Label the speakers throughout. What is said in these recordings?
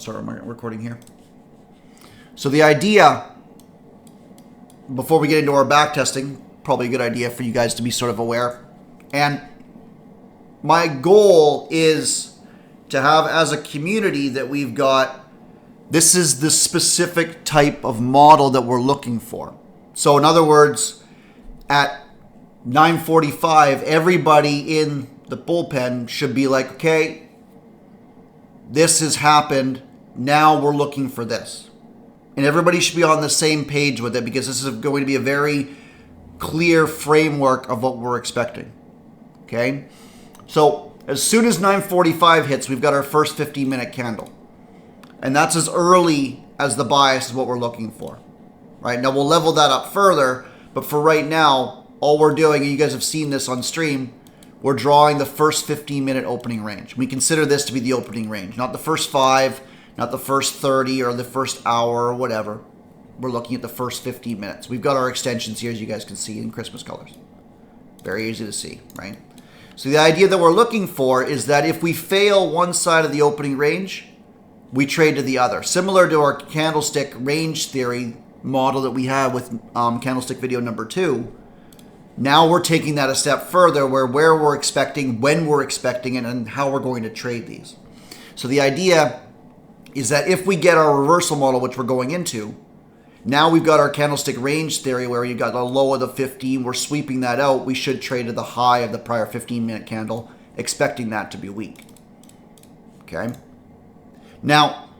Speaker 1: Sorry, I'm recording here. So the idea, before we get into our back testing, probably a good idea for you guys to be sort of aware. And my goal is to have as a community that we've got, this is the specific type of model that we're looking for. So in other words, at 9:45, everybody in the bullpen should be like, okay, this has happened. Now we're looking for this. And everybody should be on the same page with it because this is going to be a very clear framework of what we're expecting. Okay? So as soon as 9:45 hits, we've got our first 15-minute candle. And that's as early as the bias is what we're looking for. Right? Now we'll level that up further, but for right now, all we're doing, and you guys have seen this on stream, we're drawing the first 15-minute opening range. We consider this to be the opening range, not the first 5, not the first 30 or the first hour or whatever. We're looking at the first 15 minutes. We've got our extensions here, as you guys can see, in Christmas colors. Very easy to see, right? So the idea that we're looking for is that if we fail one side of the opening range, we trade to the other. Similar to our candlestick range theory model that we had with candlestick video number 2, now we're taking that a step further where we're expecting, when we're expecting it, and how we're going to trade these. So the idea is that if we get our reversal model, which we're going into, now we've got our candlestick range theory where you got the low of the 15, we're sweeping that out, we should trade to the high of the prior 15-minute candle, expecting that to be weak. Okay? Now,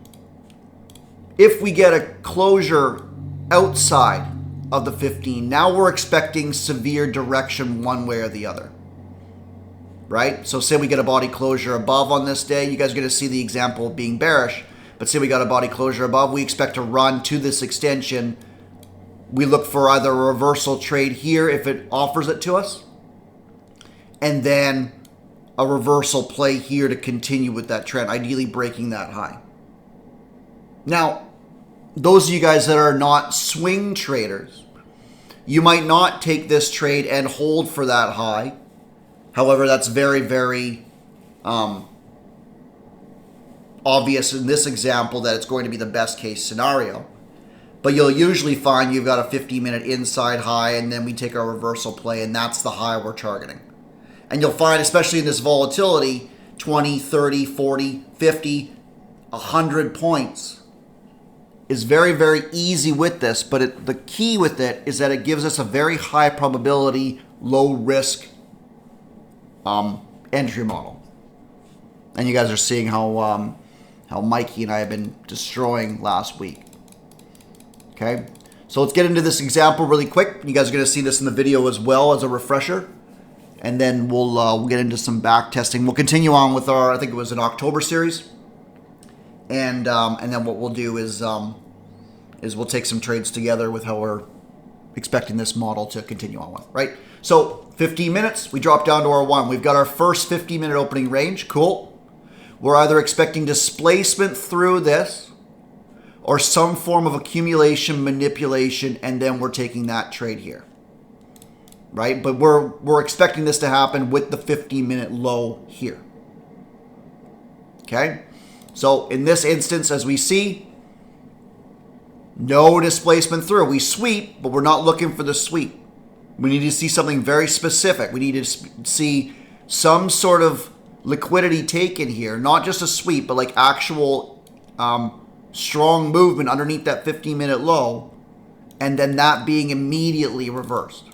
Speaker 1: if we get a closure outside of the 15, now we're expecting severe direction one way or the other. Right? So say we get a body closure above on this day, you guys are going to see the example of being bearish, but say we got a body closure above, we expect to run to this extension. We look for either a reversal trade here if it offers it to us, and then a reversal play here to continue with that trend, ideally breaking that high. Now, those of you guys that are not swing traders, you might not take this trade and hold for that high. However, that's very, very obvious in this example that it's going to be the best case scenario. But you'll usually find you've got a 50-minute inside high, and then we take our reversal play, and that's the high we're targeting. And you'll find, especially in this volatility, 20, 30, 40, 50, 100 points is very, very easy with this, but the key with it is that it gives us a very high probability, low risk entry model. And you guys are seeing how Mikey and I have been destroying last week. Okay, so let's get into this example really quick. You guys are going to see this in the video as well as a refresher, and then we'll get into some back testing. We'll continue on with our, I think it was an October series. And then what we'll do is we'll take some trades together with how we're expecting this model to continue on with, right? So 15 minutes, we drop down to our 1. We've got our first 50-minute opening range. Cool. We're either expecting displacement through this or some form of accumulation, manipulation, and then we're taking that trade here, right? But we're expecting this to happen with the 15-minute low here. Okay? So in this instance, as we see, no displacement through. We sweep, but we're not looking for the sweep. We need to see something very specific. We need to see some sort of liquidity taken here, not just a sweep, but like actual strong movement underneath that 15-minute low, and then that being immediately reversed.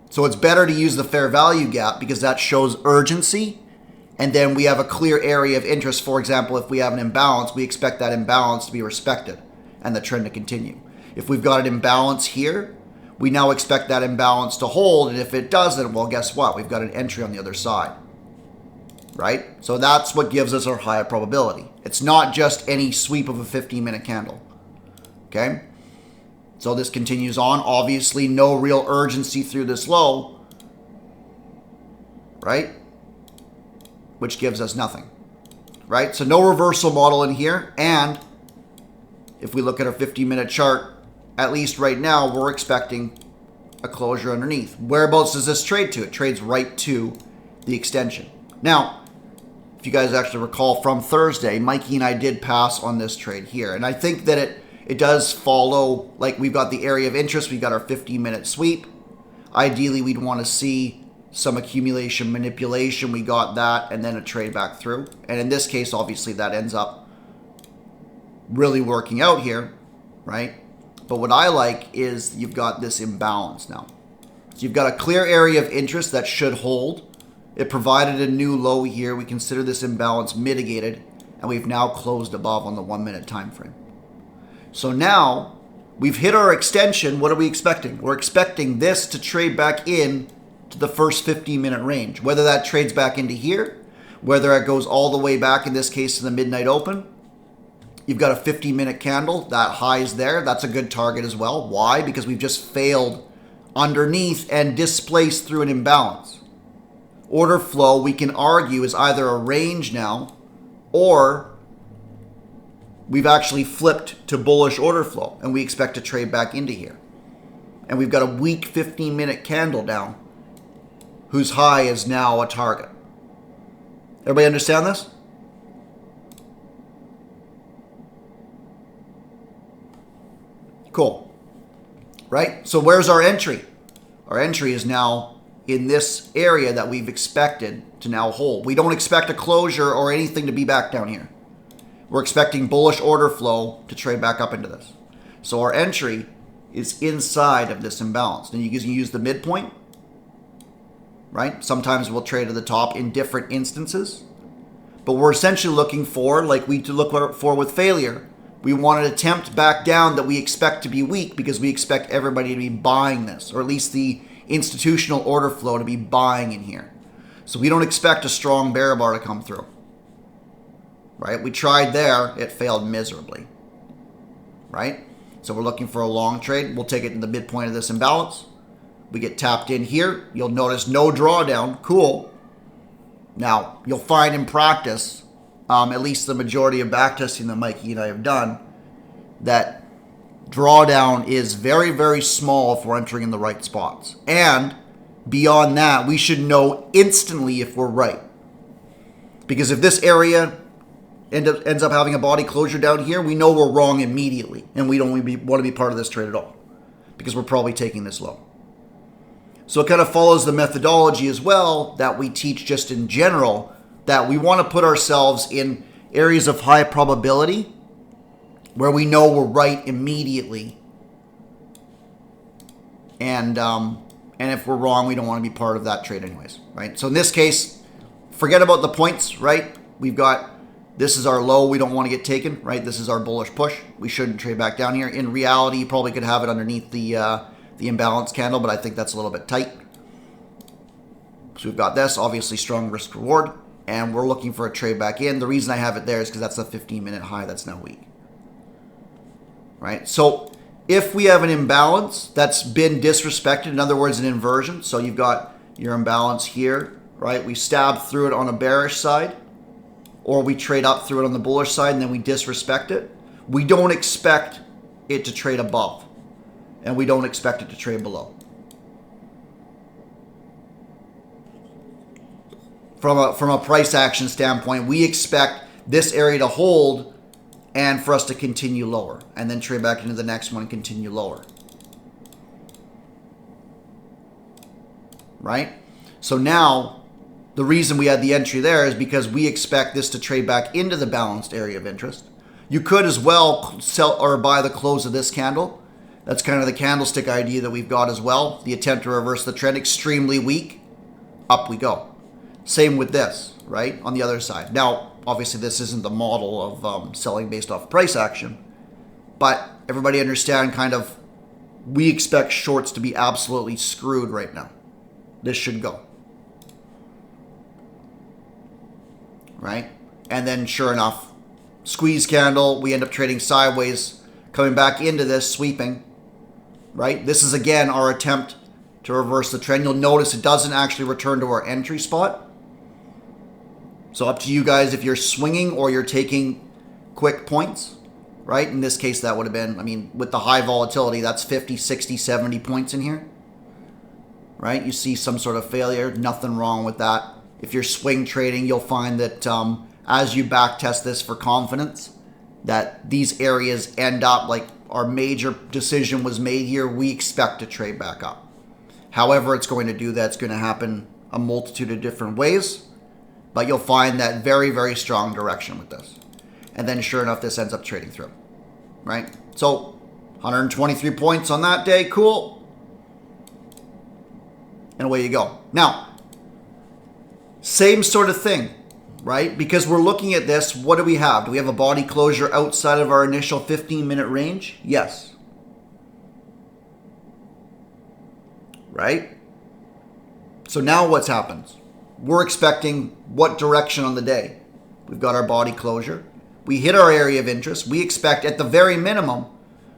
Speaker 1: So it's better to use the fair value gap because that shows urgency. And then we have a clear area of interest. For example, if we have an imbalance, we expect that imbalance to be respected and the trend to continue. If we've got an imbalance here, we now expect that imbalance to hold. And if it doesn't, well, guess what? We've got an entry on the other side, right? So that's what gives us our higher probability. It's not just any sweep of a 15-minute candle, okay? So this continues on. Obviously, no real urgency through this low, right? Which gives us nothing, right? So no reversal model in here. And if we look at our 50-minute chart, at least right now, we're expecting a closure underneath. Whereabouts does this trade to? It trades right to the extension. Now, if you guys actually recall from Thursday, Mikey and I did pass on this trade here. And I think that it does follow, like we've got the area of interest, we've got our 15-minute sweep. Ideally, we'd want to see some accumulation manipulation. We got that, and then a trade back through. And in this case, obviously, that ends up really working out here, right? But what I like is you've got this imbalance now. So you've got a clear area of interest that should hold. It provided a new low here. We consider this imbalance mitigated, and we've now closed above on the 1-minute time frame. So now we've hit our extension. What are we expecting? We're expecting this to trade back in to the first 15-minute range. Whether that trades back into here, whether it goes all the way back, in this case, to the midnight open. You've got a 50-minute candle. That high is there. That's a good target as well. Why? Because we've just failed underneath and displaced through an imbalance. Order flow, we can argue, is either a range now, or we've actually flipped to bullish order flow, and we expect to trade back into here. And we've got a weak 15-minute candle down, whose high is now a target. Everybody understand this? Cool. Right? So where's our entry? Our entry is now in this area that we've expected to now hold. We don't expect a closure or anything to be back down here. We're expecting bullish order flow to trade back up into this. So our entry is inside of this imbalance. And you can use the midpoint, right? Sometimes we'll trade at the top in different instances. But we're essentially looking for, like we look for with failure, we want an attempt back down that we expect to be weak because we expect everybody to be buying this, or at least the institutional order flow to be buying in here. So we don't expect a strong bear bar to come through. Right? We tried there, it failed miserably. Right? So we're looking for a long trade. We'll take it in the midpoint of this imbalance. We get tapped in here. You'll notice no drawdown. Cool. Now, you'll find in practice, at least the majority of backtesting that Mikey and I have done, that drawdown is very, very small if we're entering in the right spots. And beyond that, we should know instantly if we're right. Because if this area ends up having a body closure down here, we know we're wrong immediately. And we don't want to be part of this trade at all. Because we're probably taking this low. So it kind of follows the methodology as well that we teach just in general, that we want to put ourselves in areas of high probability where we know we're right immediately. And if we're wrong, we don't want to be part of that trade anyways, right? So in this case, forget about the points, right? We've got, this is our low. We don't want to get taken, right? This is our bullish push. We shouldn't trade back down here. In reality, you probably could have it underneath the imbalance candle, but I think that's a little bit tight. So we've got this, obviously strong risk reward. And we're looking for a trade back in. The reason I have it there is because that's the 15-minute high that's now weak. Right? So if we have an imbalance that's been disrespected, in other words, an inversion. So you've got your imbalance here, right? We stab through it on a bearish side, or we trade up through it on the bullish side, and then we disrespect it. We don't expect it to trade above, and we don't expect it to trade below. From a price action standpoint, we expect this area to hold and for us to continue lower, and then trade back into the next one and continue lower. Right? So now, the reason we had the entry there is because we expect this to trade back into the balanced area of interest. You could as well sell or buy the close of this candle. That's kind of the candlestick idea that we've got as well. The attempt to reverse the trend, extremely weak. Up we go. Same with this, right? On the other side. Now, obviously, this isn't the model of selling based off price action. But everybody understand kind of, we expect shorts to be absolutely screwed right now. This should go. Right? And then, sure enough, squeeze candle, we end up trading sideways, coming back into this, sweeping. Right? This is, again, our attempt to reverse the trend. You'll notice it doesn't actually return to our entry spot. So up to you guys if you're swinging or you're taking quick points, right? In this case, that would have been, I mean, with the high volatility, that's 50, 60, 70 points in here, right? You see some sort of failure, nothing wrong with that. If you're swing trading, you'll find that as you back test this for confidence, that these areas end up like our major decision was made here, we expect to trade back up. However it's going to do that, it's going to happen a multitude of different ways, but you'll find that very, very strong direction with this. And then sure enough, this ends up trading through, right? So 123 points on that day, cool. And away you go. Now, same sort of thing, right? Because we're looking at this, what do we have? Do we have a body closure outside of our initial 15-minute range? Yes. Right? So now what's happened? We're expecting what direction on the day? We've got our body closure. We hit our area of interest. We expect at the very minimum,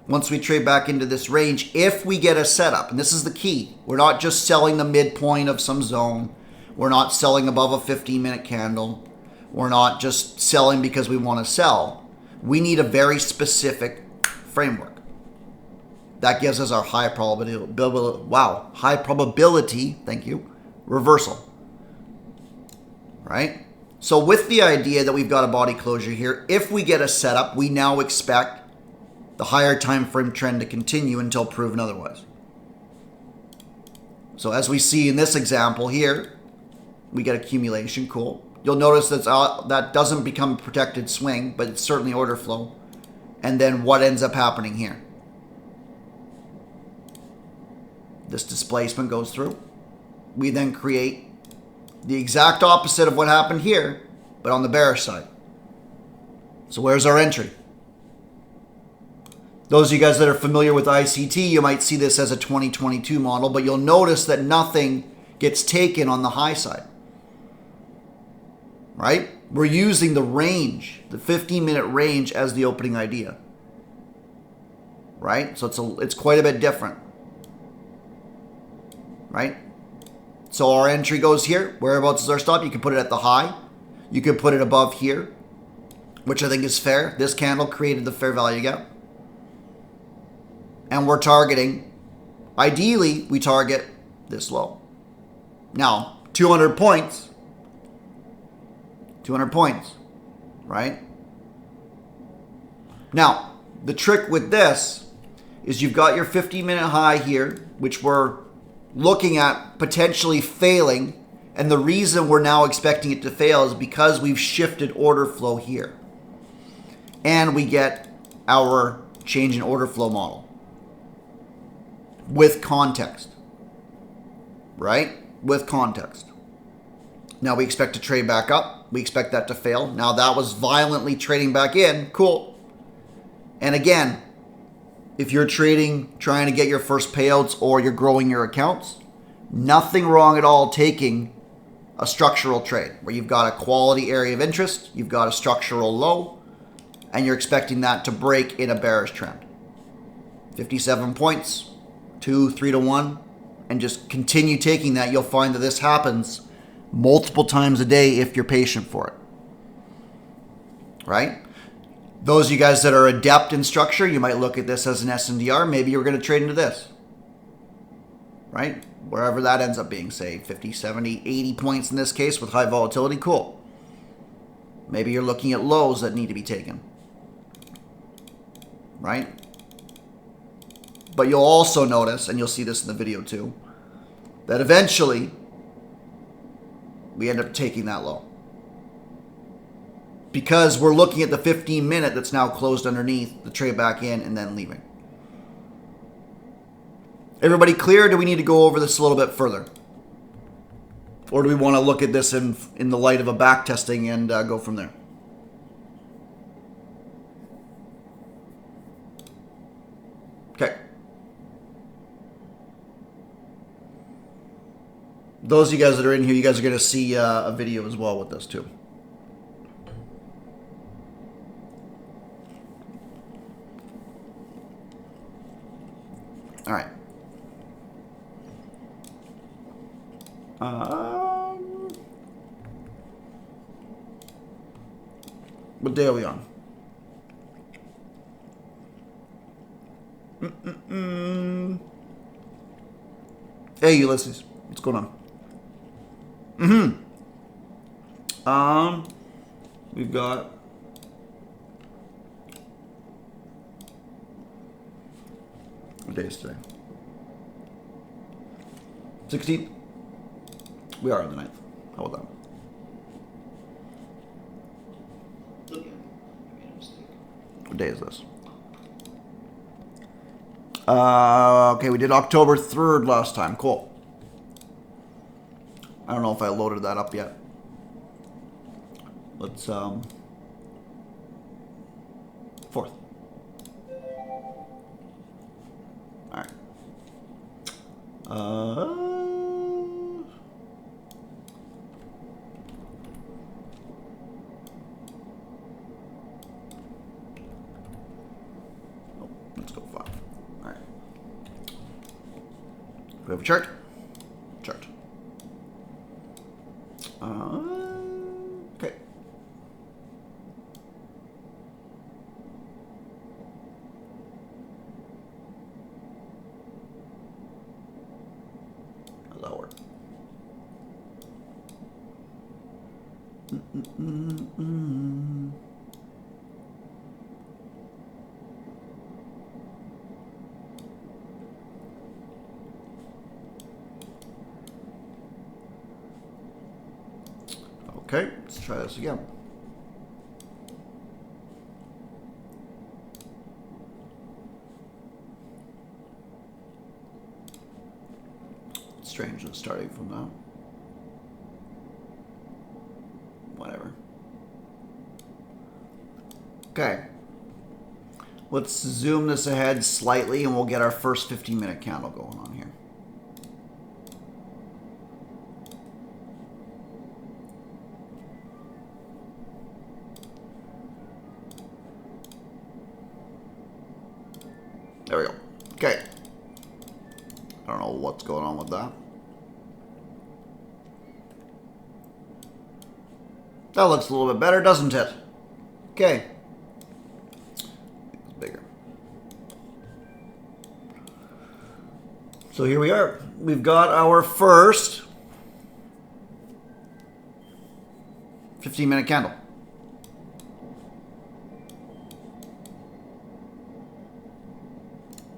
Speaker 1: once we trade back into this range, if we get a setup, and this is the key, we're not just selling the midpoint of some zone. We're not selling above a 15-minute candle. We're not just selling because we want to sell. We need a very specific framework. That gives us our high probability, thank you, reversal. Right? So with the idea that we've got a body closure here, if we get a setup, we now expect the higher time frame trend to continue until proven otherwise. So as we see in this example here, we get accumulation, cool. You'll notice that doesn't become a protected swing, but it's certainly order flow. And then what ends up happening here? This displacement goes through. We then create the exact opposite of what happened here, but on the bearish side. So where's our entry? Those of you guys that are familiar with ICT, you might see this as a 2022 model, but you'll notice that nothing gets taken on the high side. Right? We're using the range, the 15-minute range as the opening idea. Right? So it's quite a bit different. Right? So our entry goes here. Whereabouts is our stop? You can put it at the high. You can put it above here, which I think is fair. This candle created the fair value gap. And we're targeting, ideally, we target this low. Now, 200 points. 200 points, right? Now, the trick with this is you've got your 50-minute high here, which we're looking at potentially failing, and the reason we're now expecting it to fail is because we've shifted order flow here. And we get our change in order flow model with context, right? With context. Now we expect to trade back up. We expect that to fail. Now that was violently trading back in. Cool. And again, if you're trading, trying to get your first payouts or you're growing your accounts, nothing wrong at all taking a structural trade where you've got a quality area of interest, you've got a structural low, and you're expecting that to break in a bearish trend. 57 points, 2, 3 to 1, and just continue taking that. You'll find that this happens multiple times a day if you're patient for it. Right? Those of you guys that are adept in structure, you might look at this as an SNDR. Maybe you're going to trade into this. Right? Wherever that ends up being, say 50, 70, 80 points in this case with high volatility, cool. Maybe you're looking at lows that need to be taken. Right? But you'll also notice, and you'll see this in the video too, that eventually we end up taking that low. Because we're looking at the 15-minute that's now closed underneath, the trade back in, and then leaving. Everybody clear? Or do we need to go over this a little bit further? Or do we want to look at this in the light of a back testing and go from there? Okay. Those of you guys that are in here, you guys are going to see a video as well with this too. All right. What day are we on? Hey, Ulysses. What's going on? We've got what day is today? 16th. We are on the 9th. How about that? What day is this? Okay, we did October 3rd last time. Cool. I don't know if I loaded that up yet. Let's 4th. All right. Let's go 5. All right. We have a chart. Chart. Okay. How's that work? Okay, let's try this again. Strange it's starting from that. Whatever. Okay. Let's zoom this ahead slightly and we'll get our first 15-minute candle going on here. There we go. Okay. I don't know what's going on with that. That looks a little bit better, doesn't it? Okay. It's bigger. So here we are. We've got our first 15-minute candle.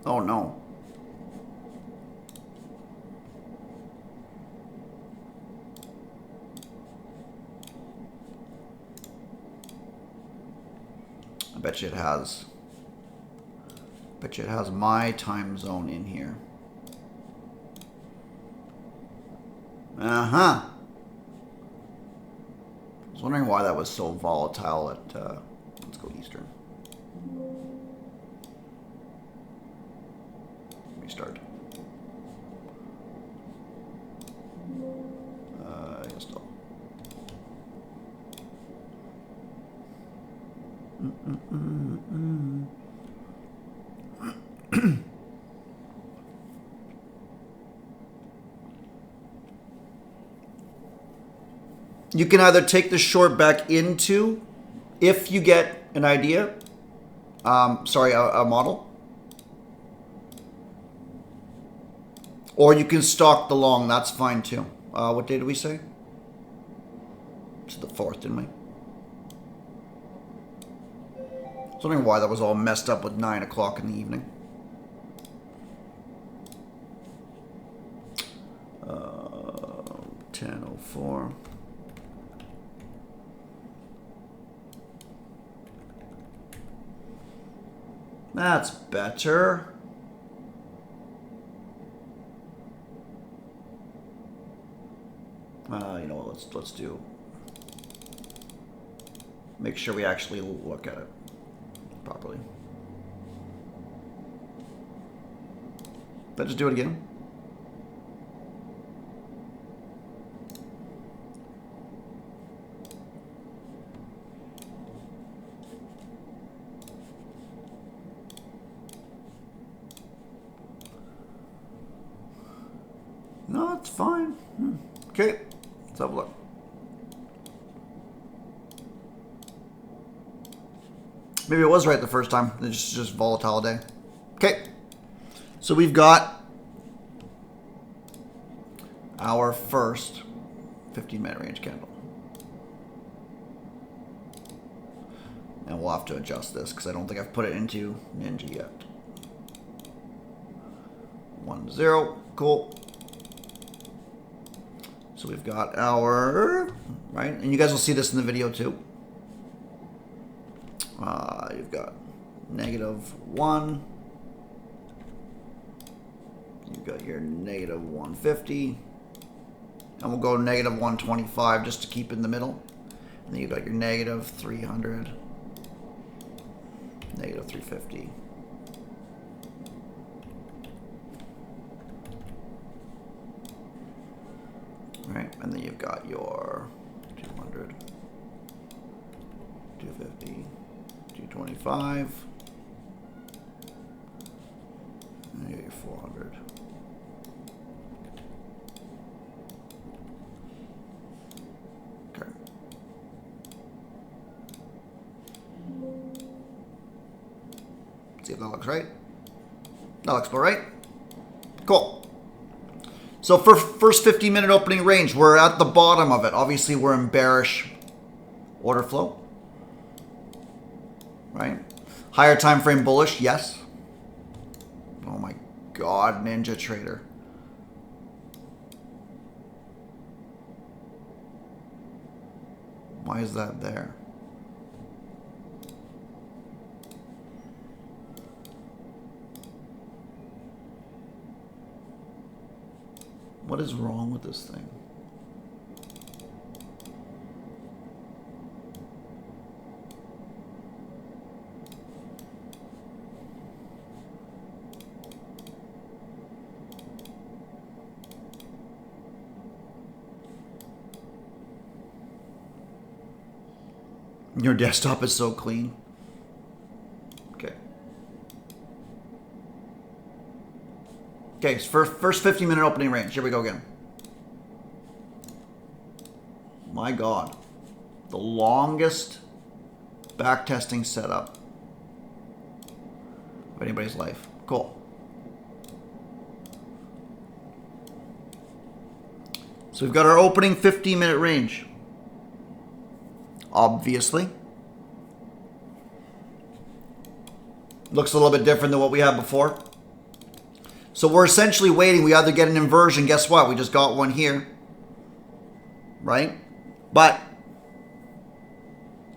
Speaker 1: Oh no. I bet you it has. Bet you it has my time zone in here. Uh-huh. I was wondering why that was so volatile at let's go Eastern. Restart. Install. You can either take the short back into, if you get an idea, sorry, a model, or you can stock the long. That's fine too. What day did we say? It's the 4th, didn't we? I was wondering why that was all messed up with 9 o'clock in the evening. Uh, 10:04. That's better. You know what? Let's do. Make sure we actually look at it properly. Let's just do it again. No, it's fine. Okay, let's have a look. Maybe it was right the first time. It's just volatile day. Okay, so we've got our first 15-minute range candle. And we'll have to adjust this because I don't think I've put it into Ninja yet. 1-0. Cool. So we've got our, right? And you guys will see this in the video too. You've got -1. You've got your -150. And we'll go -125 just to keep in the middle. And then you've got your -300. -350. Right, and then you've got your 200, 250, 225, and you got your 400. Okay. See if that looks right. That looks about right. Cool. So for first 50-minute opening range, we're at the bottom of it. Obviously, we're in bearish order flow. Right? Higher time frame bullish, yes. Oh my God, Ninja Trader. Why is that there? What is wrong with this thing? Your desktop is so clean. Okay. Okay, so first 50-minute opening range. Here we go again. My God. The longest backtesting setup of anybody's life. Cool. So we've got our opening 15-minute range. Obviously. Looks a little bit different than what we had before. So we're essentially waiting. We either get an inversion. Guess what? We just got one here. Right? But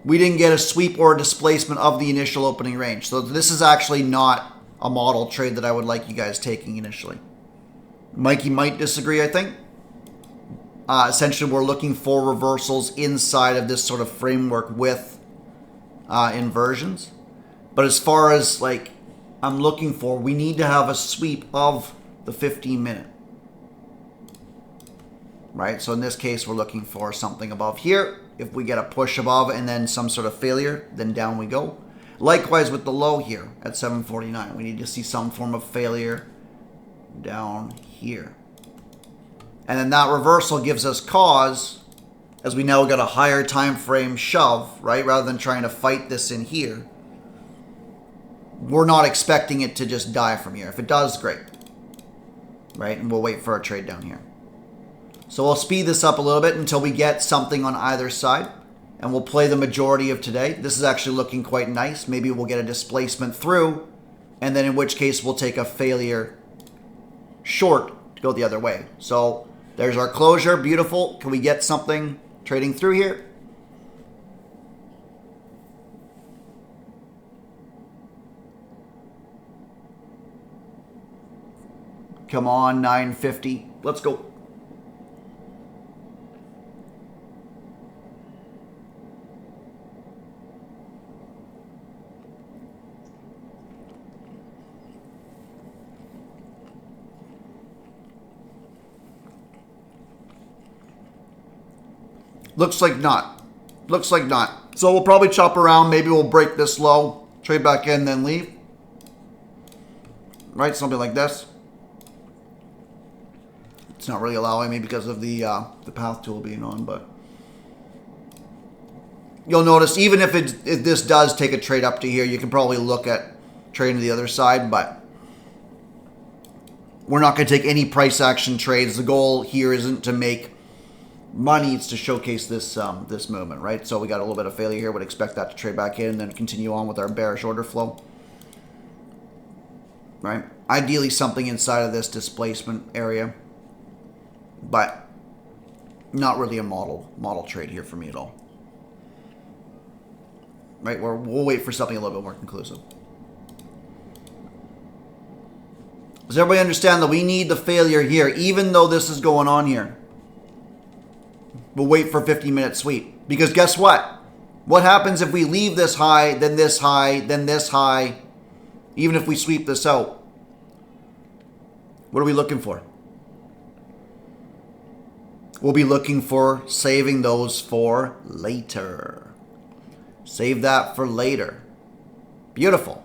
Speaker 1: we didn't get a sweep or a displacement of the initial opening range. So this is actually not a model trade that I would like you guys taking initially. Mikey might disagree, I think. Essentially, we're looking for reversals inside of this sort of framework with inversions. But as far as, like, I'm looking for, we need to have a sweep of the 15-minute. Right? So in this case, we're looking for something above here. If we get a push above and then some sort of failure, then down we go. Likewise with the low here at 749. We need to see some form of failure down here. And then that reversal gives us cause, as we now got a higher time frame shove, right? Rather than trying to fight this in here. We're not expecting it to just die from here. If it does, great. Right? And we'll wait for a trade down here. So we'll speed this up a little bit until we get something on either side. And we'll play the majority of today. This is actually looking quite nice. Maybe we'll get a displacement through. And then in which case we'll take a failure short to go the other way. So there's our closure. Beautiful. Can we get something trading through here? Come on, 950. Let's go. Looks like not. Looks like not. So we'll probably chop around. Maybe we'll break this low, trade back in, then leave. Right? Something like this. It's not really allowing me because of the path tool being on, but you'll notice even if this does take a trade up to here, you can probably look at trading to the other side, but we're not going to take any price action trades. The goal here isn't to make money to showcase this this movement, right? So we got a little bit of failure here. Would expect that to trade back in and then continue on with our bearish order flow, right? Ideally something inside of this displacement area, but not really a model trade here for me at all, right? We'll wait for something a little bit more conclusive. Does everybody understand that we need the failure here, even though this is going on here? We'll wait for 15-minute sweep. Because guess what? What happens if we leave this high, then this high, then this high, even if we sweep this out? What are we looking for? We'll be looking for saving those for later. Save that for later. Beautiful.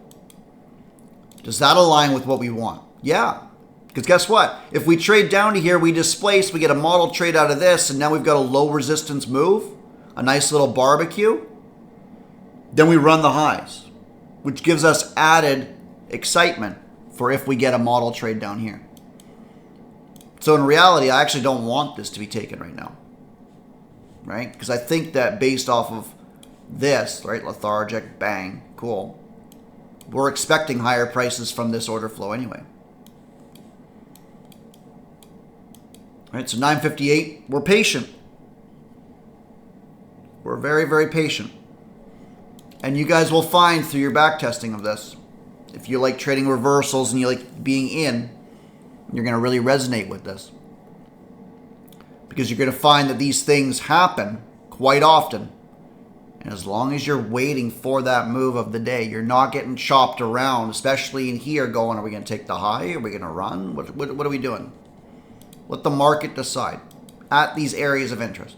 Speaker 1: Does that align with what we want? Yeah. Because guess what? If we trade down to here, we displace, we get a model trade out of this, and now we've got a low resistance move, a nice little barbecue. Then we run the highs, which gives us added excitement for if we get a model trade down here. So in reality, I actually don't want this to be taken right now, right? Because I think that based off of this, right, lethargic, bang, cool, we're expecting higher prices from this order flow anyway. All right, so 958, we're patient. We're very, very patient. And you guys will find through your back testing of this, if you like trading reversals and you like being in, you're going to really resonate with this. Because you're going to find that these things happen quite often. And as long as you're waiting for that move of the day, you're not getting chopped around, especially in here going, are we going to take the high? Are we going to run? What are we doing? Let the market decide at these areas of interest.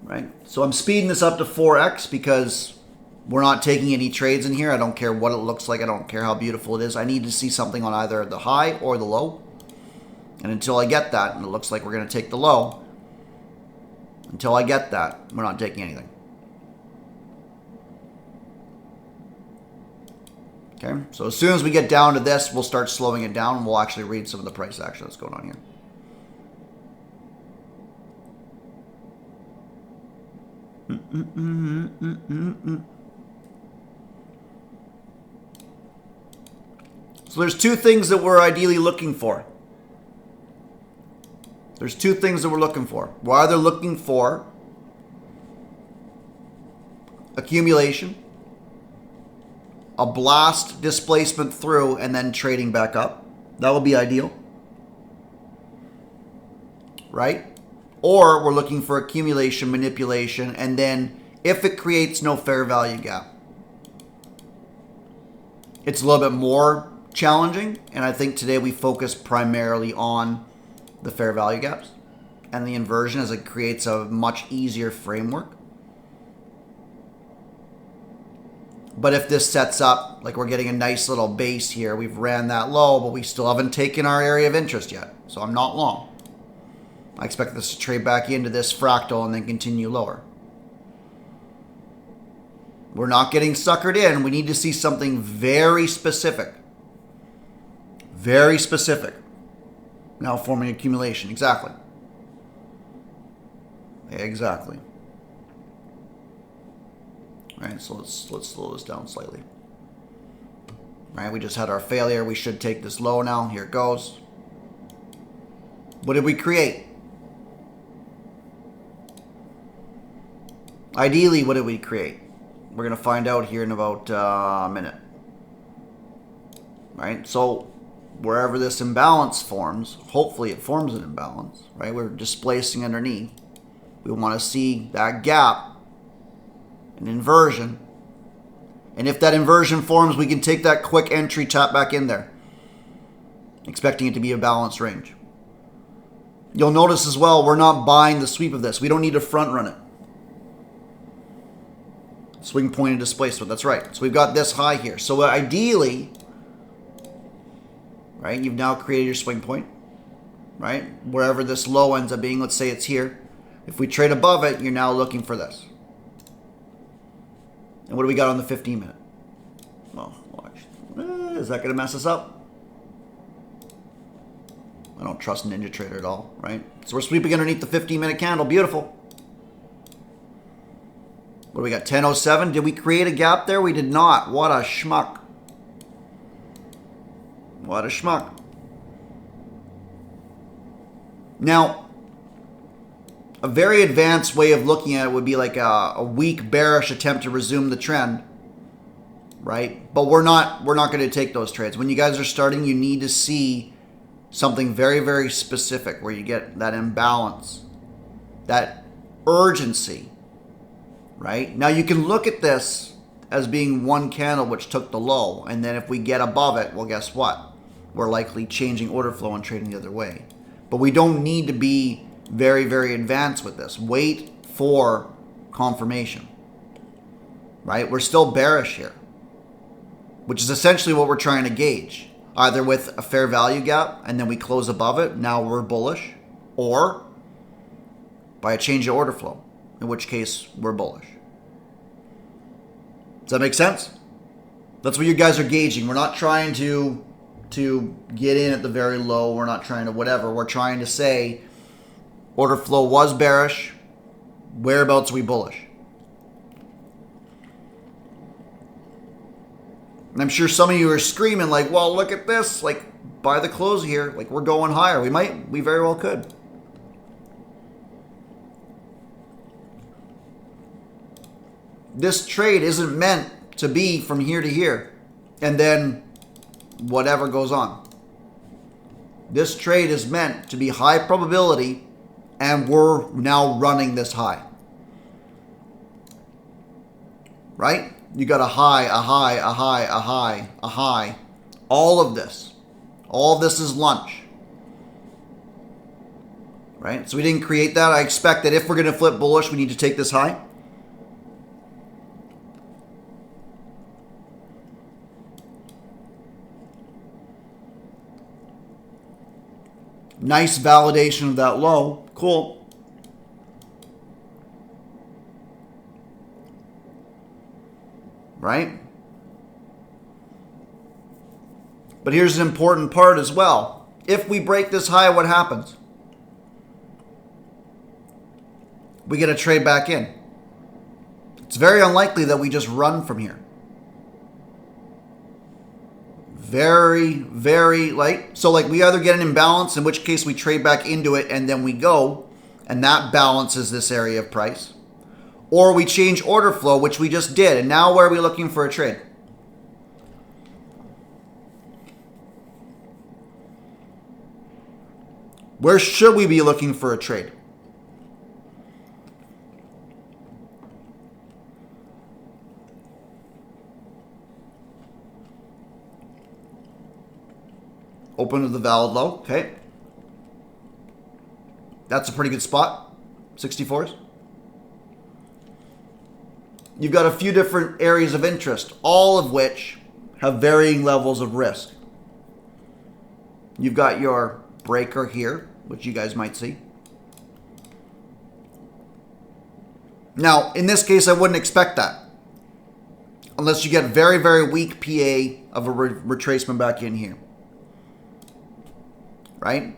Speaker 1: Right? So I'm speeding this up to 4x because we're not taking any trades in here. I don't care what it looks like. I don't care how beautiful it is. I need to see something on either the high or the low. And until I get that, and it looks like we're going to take the low, until I get that, we're not taking anything. Okay, so as soon as we get down to this, we'll start slowing it down and we'll actually read some of the price action that's going on here. So there's two things that we're ideally looking for. There's two things that we're looking for. We're either looking for accumulation, a blast displacement through, and then trading back up. That would be ideal. Right? Or we're looking for accumulation, manipulation, and then if it creates no fair value gap. It's a little bit more challenging, and I think today we focus primarily on the fair value gaps and the inversion, as it creates a much easier framework. But if this sets up, like we're getting a nice little base here, we've ran that low, but we still haven't taken our area of interest yet. So I'm not long. I expect this to trade back into this fractal and then continue lower. We're not getting suckered in. We need to see something very specific. Very specific. Now forming accumulation. Exactly. Exactly. All right, so let's slow this down slightly. All right, we just had our failure. We should take this low now. Here it goes. What did we create? Ideally, what did we create? We're going to find out here in about a minute. Right, so wherever this imbalance forms, hopefully it forms an imbalance, right? We're displacing underneath. We want to see that gap, an inversion. And if that inversion forms, we can take that quick entry, tap back in there, expecting it to be a balanced range. You'll notice as well, we're not buying the sweep of this. We don't need to front run it. Swing point and displacement, that's right. So we've got this high here. So ideally, right, you've now created your swing point, right? Wherever this low ends up being, let's say it's here. If we trade above it, you're now looking for this. And what do we got on the 15-minute? Well, watch. Is that going to mess us up? I don't trust NinjaTrader at all, right? So we're sweeping underneath the 15-minute candle. Beautiful. What do we got? 10.07. Did we create a gap there? We did not. What a schmuck. What a schmuck. Now, a very advanced way of looking at it would be like a weak bearish attempt to resume the trend, right? But we're not going to take those trades. When you guys are starting, you need to see something very, very specific where you get that imbalance, that urgency, right? Now you can look at this as being one candle which took the low, and then if we get above it, well, guess what? We're likely changing order flow and trading the other way. But we don't need to be very, very advanced with this. Wait for confirmation, right? We're still bearish here, which is essentially what we're trying to gauge. Either with a fair value gap and then we close above it, now we're bullish, or by a change of order flow, in which case we're bullish. Does that make sense? That's what you guys are gauging. We're not trying to get in at the very low. We're not trying to whatever. We're trying to say order flow was bearish. Whereabouts are we bullish? And I'm sure some of you are screaming like, well, look at this. Like, by the close here, like we're going higher. We very well could. This trade isn't meant to be from here to here and then whatever goes on. This trade is meant to be high probability, and we're now running this high. Right? You got a high, a high, a high, a high, a high. All of this is lunch. Right? So we didn't create that. I expect that if we're going to flip bullish, we need to take this high. Nice validation of that low. Cool. Right? But here's an important part as well. If we break this high, what happens? We get a trade back in. It's very unlikely that we just run from here. Very, very light. So like we either get an imbalance, in which case we trade back into it and then we go, and that balances this area of price. Or we change order flow, which we just did. And now where are we looking for a trade? Where should we be looking for a trade? Open to the valid low. Okay. That's a pretty good spot. 64s. You've got a few different areas of interest, all of which have varying levels of risk. You've got your breaker here, which you guys might see. Now, in this case, I wouldn't expect that. Unless you get very, very weak PA of a retracement back in here. Right?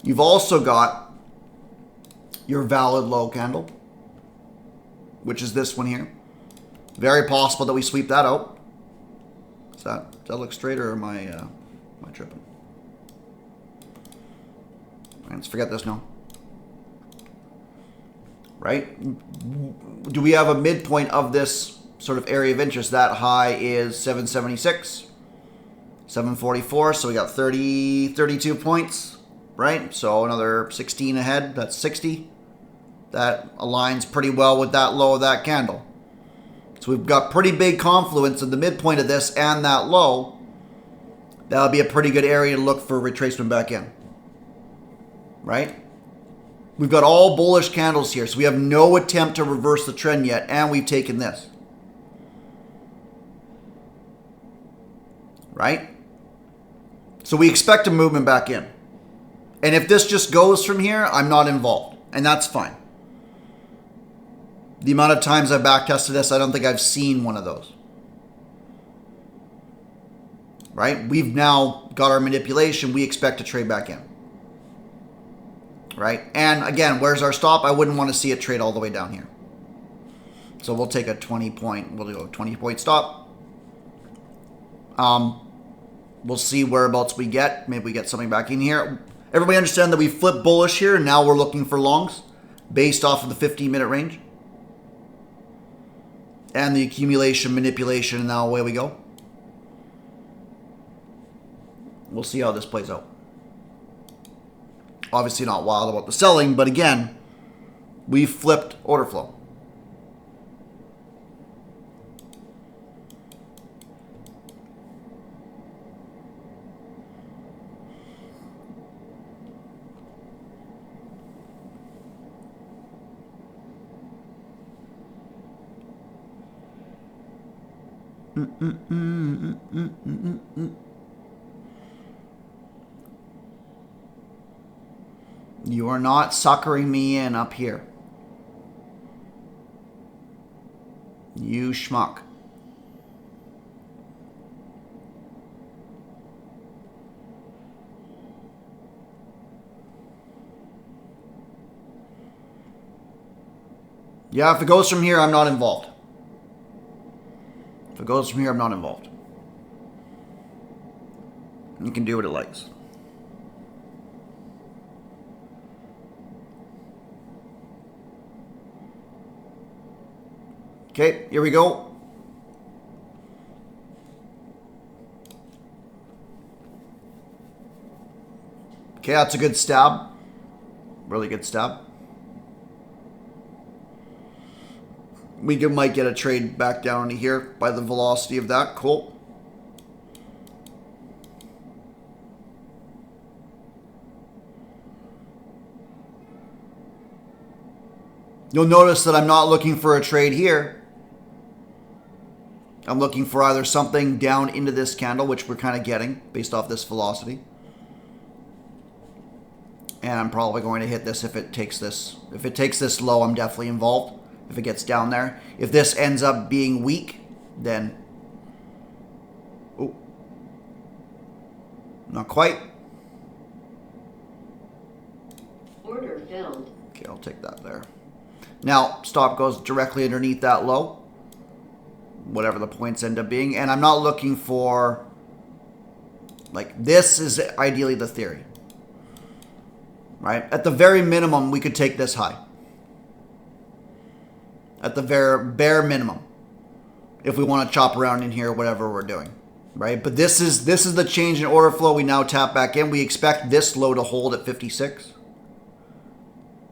Speaker 1: You've also got your valid low candle, which is this one here. Very possible that we sweep that out. Does that look straight, or am I tripping? Right, let's forget this now. Right? Do we have a midpoint of this sort of area of interest? That high is 776. 744, so we got 32 points, right? So another 16 ahead, that's 60. That aligns pretty well with that low of that candle. So we've got pretty big confluence in the midpoint of this and that low. That'll be a pretty good area to look for retracement back in, right? We've got all bullish candles here, so we have no attempt to reverse the trend yet, and we've taken this. Right? So we expect a movement back in. And if this just goes from here, I'm not involved. And that's fine. The amount of times I've backtested this, I don't think I've seen one of those. Right? We've now got our manipulation. We expect to trade back in. right? And again, where's our stop? I wouldn't want to see it trade all the way down here. So we'll take a 20 point, we'll do a 20 point stop. We'll see whereabouts we get. Maybe we get something back in here. Everybody understand that we flipped bullish here, and now we're looking for longs based off of the 15-minute range. And the accumulation, manipulation, and now away we go. We'll see how this plays out. Obviously not wild about the selling, but again, we flipped order flow. You are not suckering me in up here. You schmuck. Yeah, if it goes from here, I'm not involved. If it goes from here, I'm not involved. You can do what it likes. Okay, here we go. Okay, that's a good stab. Really good stab. We might get a trade back down to here by the velocity of that. Cool. You'll notice that I'm not looking for a trade here. I'm looking for either something down into this candle, which we're kind of getting based off this velocity. And I'm probably going to hit this if it takes this. If it takes this low, I'm definitely involved. If it gets down there. If this ends up being weak, then... Ooh. Not quite.
Speaker 2: Order filled.
Speaker 1: Okay, I'll take that there. Now, stop goes directly underneath that low. Whatever the points end up being. And I'm not looking for... Like, this is ideally the theory. Right? At the very minimum, we could take this high. At the very bare minimum. If we want to chop around in here, whatever we're doing. Right? But this is the change in order flow. We now tap back in. We expect this low to hold at 56.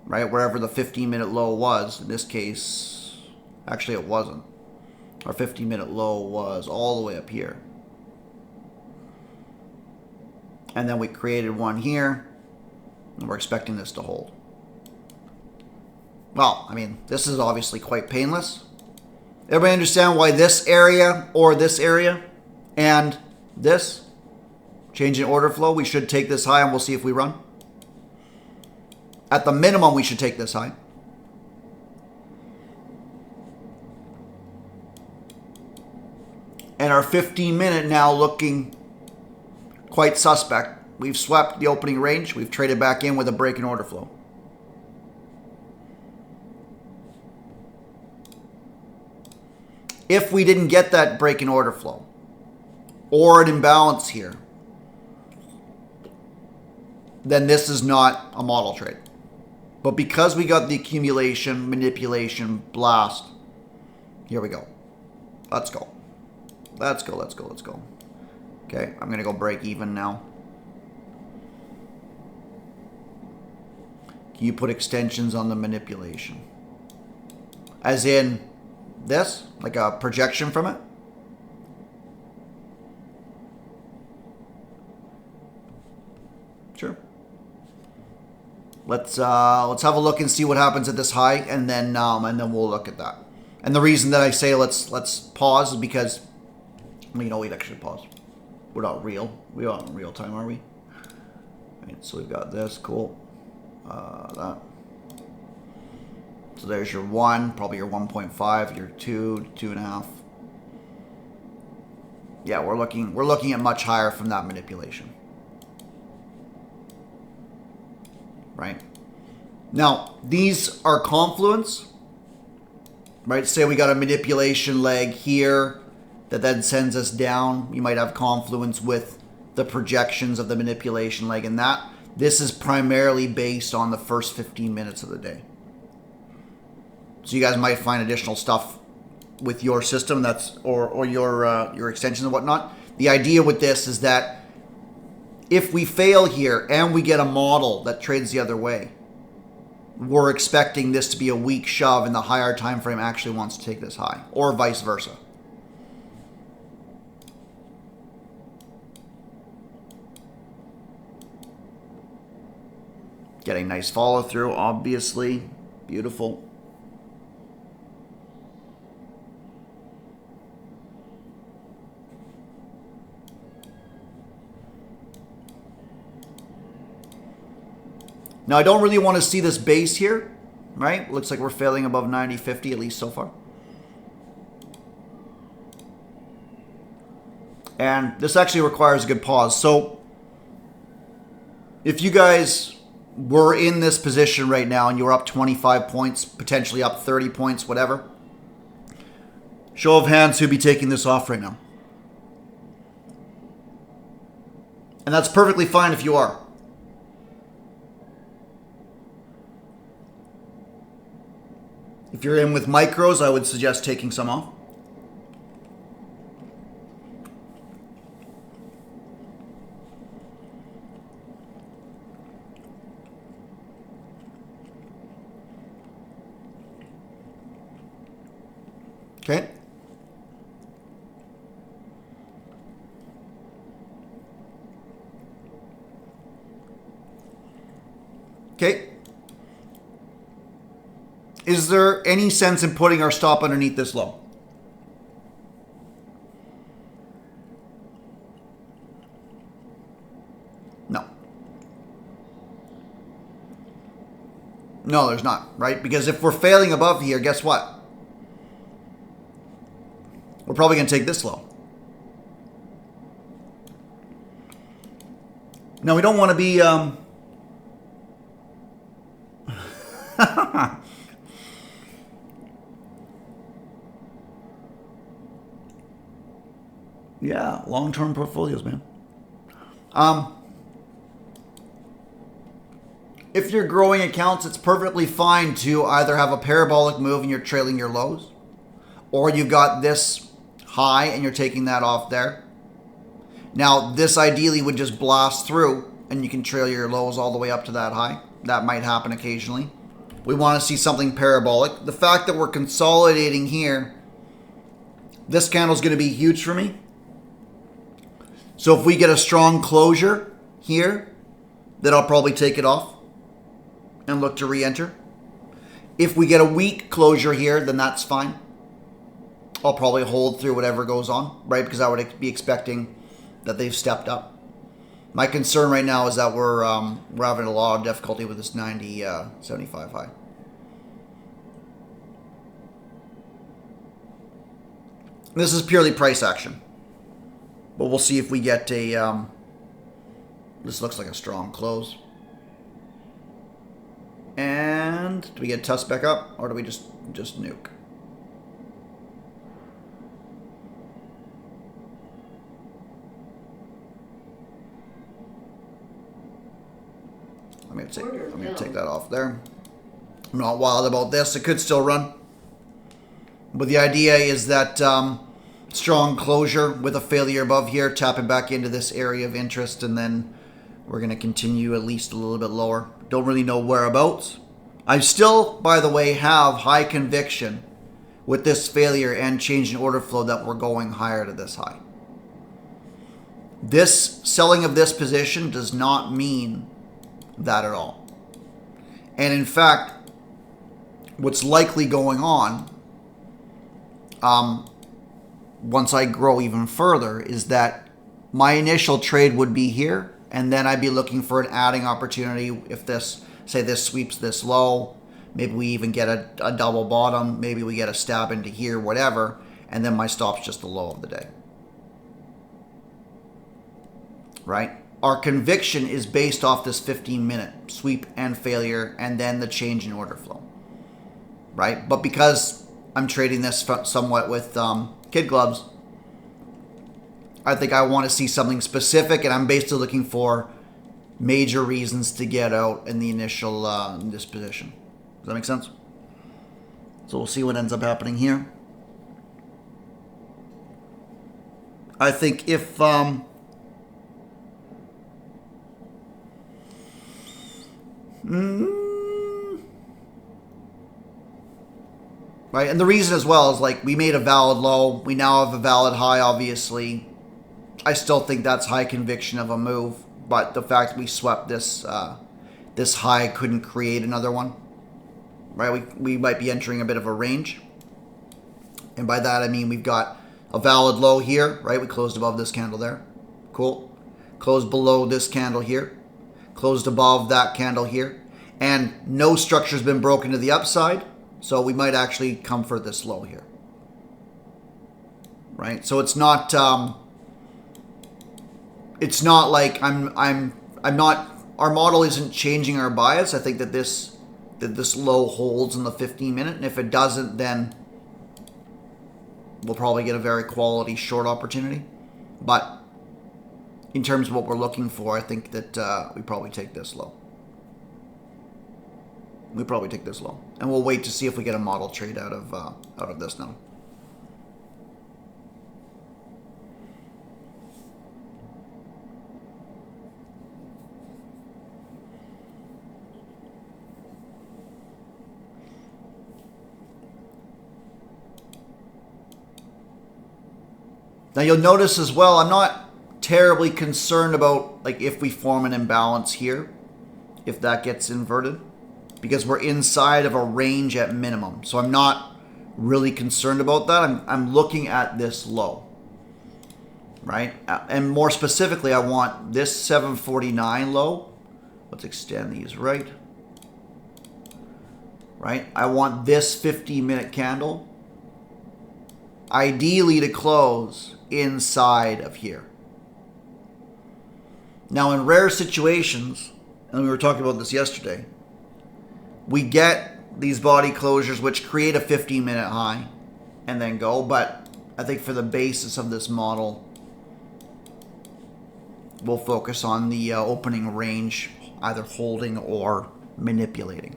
Speaker 1: Right? Wherever the 15-minute low was. In this case, actually it wasn't. Our 15-minute low was all the way up here. And then we created one here. And we're expecting this to hold. Well, I mean, this is obviously quite painless. Everybody understand why this area or this area and this change in order flow? We should take this high and we'll see if we run. At the minimum, we should take this high. And our 15-minute now looking quite suspect. We've swept the opening range. We've traded back in with a break in order flow. If we didn't get that break in order flow or an imbalance here, then this is not a model trade. But because we got the accumulation, manipulation, blast, here we go. Let's go. Let's go, let's go, let's go. Okay, I'm going to go break even now. Can you put extensions on the manipulation? As in this? Like a projection from it? Sure. Let's have a look and see what happens at this high, and then we'll look at that. And the reason that I say let's pause is because, well, you know, we'd actually pause. We're not real. We're not in real time, are we? Right, so we've got this. Cool. That. So there's your 1, probably your 1.5, your 2, 2.5. Yeah, we're looking at much higher from that manipulation. Right? Now, these are confluence, right? Say we got a manipulation leg here that then sends us down. You might have confluence with the projections of the manipulation leg and that. This is primarily based on the first 15 minutes of the day. So you guys might find additional stuff with your system or your extensions and whatnot. The idea with this is that if we fail here and we get a model that trades the other way, we're expecting this to be a weak shove and the higher time frame actually wants to take this high, or vice versa. Getting nice follow through, obviously. Beautiful. Now, I don't really want to see this base here, right? Looks like we're failing above 90.50, at least so far. And this actually requires a good pause. So, if you guys were in this position right now and you were up 25 points, potentially up 30 points, whatever, show of hands who'd be taking this off right now. And that's perfectly fine if you are. If you're in with micros, I would suggest taking some off. Okay. Okay. Is there any sense in putting our stop underneath this low? No. No, there's not, right? Because if we're failing above here, guess what? We're probably going to take this low. Now, we don't want to be... yeah, long-term portfolios, man. If you're growing accounts, it's perfectly fine to either have a parabolic move and you're trailing your lows, or you've got this high and you're taking that off there. Now, this ideally would just blast through and you can trail your lows all the way up to that high. That might happen occasionally. We want to see something parabolic. The fact that we're consolidating here, this candle is going to be huge for me. So if we get a strong closure here, then I'll probably take it off and look to re-enter. If we get a weak closure here, then that's fine. I'll probably hold through whatever goes on, right? Because I would be expecting that they've stepped up. My concern right now is that we're having a lot of difficulty with this 90.75 high. This is purely price action. But we'll see if we get a... this looks like a strong close. And do we get tusk back up? Or do we just nuke? I'm going to take that off there. I'm not wild about this. It could still run. But the idea is that strong closure with a failure above here, tapping back into this area of interest, and then we're going to continue at least a little bit lower. Don't really know whereabouts. I still, by the way, have high conviction with this failure and change in order flow that we're going higher to this high. This selling of this position does not mean that at all. And in fact, what's likely going on once I grow even further is that my initial trade would be here, and then I'd be looking for an adding opportunity if this, say this sweeps this low, maybe we even get a double bottom, maybe we get a stab into here, whatever, and then my stop's just the low of the day. Right? our conviction is based off this 15-minute sweep and failure and then the change in order flow, right? But because I'm trading this somewhat with kid gloves, I think I want to see something specific, and I'm basically looking for major reasons to get out in the initial disposition. Does that make sense? So we'll see what ends up happening here. I think if right, and the reason as well is like we made a valid low, we now have a valid high, obviously. I still think that's high conviction of a move, but the fact we swept this this high couldn't create another one, right? We might be entering a bit of a range, and by that I mean we've got a valid low here, right? We closed above this candle there, cool. Closed below this candle here, closed above that candle here, and no structure's been broken to the upside, so we might actually come for this low here, right? So it's not like I'm not, our model isn't changing our bias. I think that this low holds in the 15-minute, and if it doesn't, then we'll probably get a very quality short opportunity. But in terms of what we're looking for, I think that we probably take this low. We probably take this low, and we'll wait to see if we get a model trade out of this now. Now you'll notice as well, I'm not terribly concerned about like if we form an imbalance here, if that gets inverted, because we're inside of a range at minimum. So I'm not really concerned about that. I'm looking at this low, right? And more specifically, I want this 749 low. Let's extend these right. I want this 50-minute candle ideally to close inside of here. Now, in rare situations, and we were talking about this yesterday, we get these body closures which create a 15-minute high and then go, but I think for the basis of this model, we'll focus on the opening range, either holding or manipulating.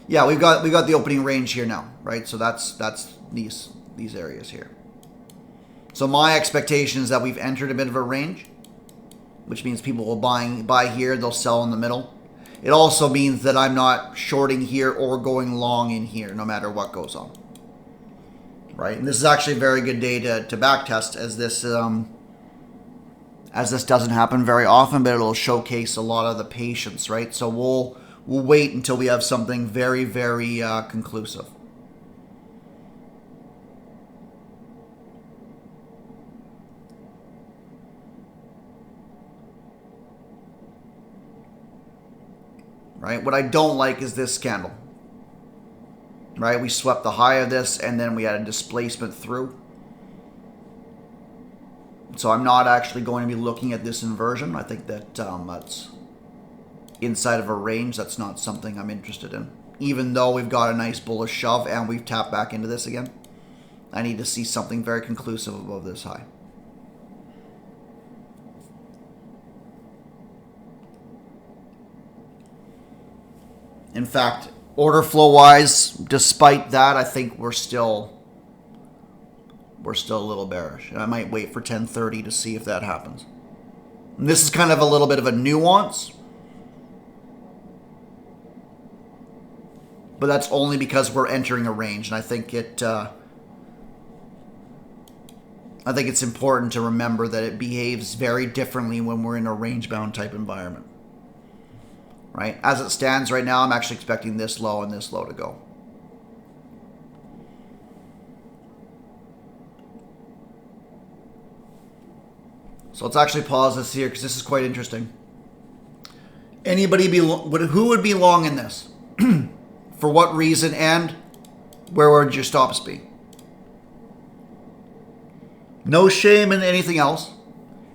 Speaker 1: Yeah, we've got the opening range here now, right? So that's these areas here. So my expectation is that we've entered a bit of a range, which means people will buy here, they'll sell in the middle. It also means that I'm not shorting here or going long in here, no matter what goes on, right? And this is actually a very good day to backtest, as this doesn't happen very often, but it'll showcase a lot of the patience, right? So we'll wait until we have something very, very conclusive. Right? What I don't like is this candle. Right? We swept the high of this, and then we had a displacement through. So I'm not actually going to be looking at this inversion. I think that that's inside of a range. That's not something I'm interested in. Even though we've got a nice bullish shove and we've tapped back into this again, I need to see something very conclusive above this high. In fact, order flow wise, despite that, I think we're still a little bearish. And I might wait for 10:30 to see if that happens. And this is kind of a little bit of a nuance, but that's only because we're entering a range, and I think it's important to remember that it behaves very differently when we're in a range-bound type environment. Right? As it stands right now, I'm actually expecting this low and this low to go. So let's actually pause this here because this is quite interesting. Who would be long in this? For what reason? And where would your stops be? No shame in anything else.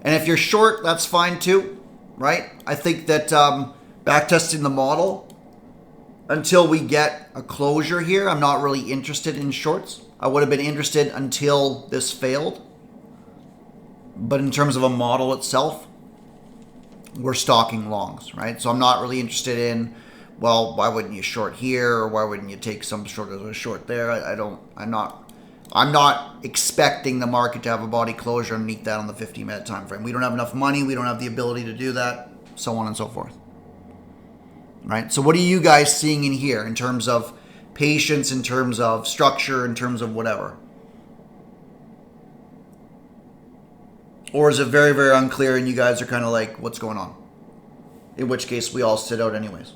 Speaker 1: And if you're short, that's fine too, right? I think that backtesting the model until we get a closure here, I'm not really interested in shorts. I would have been interested until this failed. But in terms of a model itself, we're stalking longs, right? So I'm not really interested in, well, why wouldn't you short here, or why wouldn't you take some sort of a short there? I'm not expecting the market to have a body closure underneath that on the 15-minute time frame. We don't have enough money. We don't have the ability to do that, so on and so forth. Right? So what are you guys seeing in here in terms of patience, in terms of structure, in terms of whatever? Or is it very, very unclear and you guys are kind of like, what's going on? In which case, we all sit out anyways.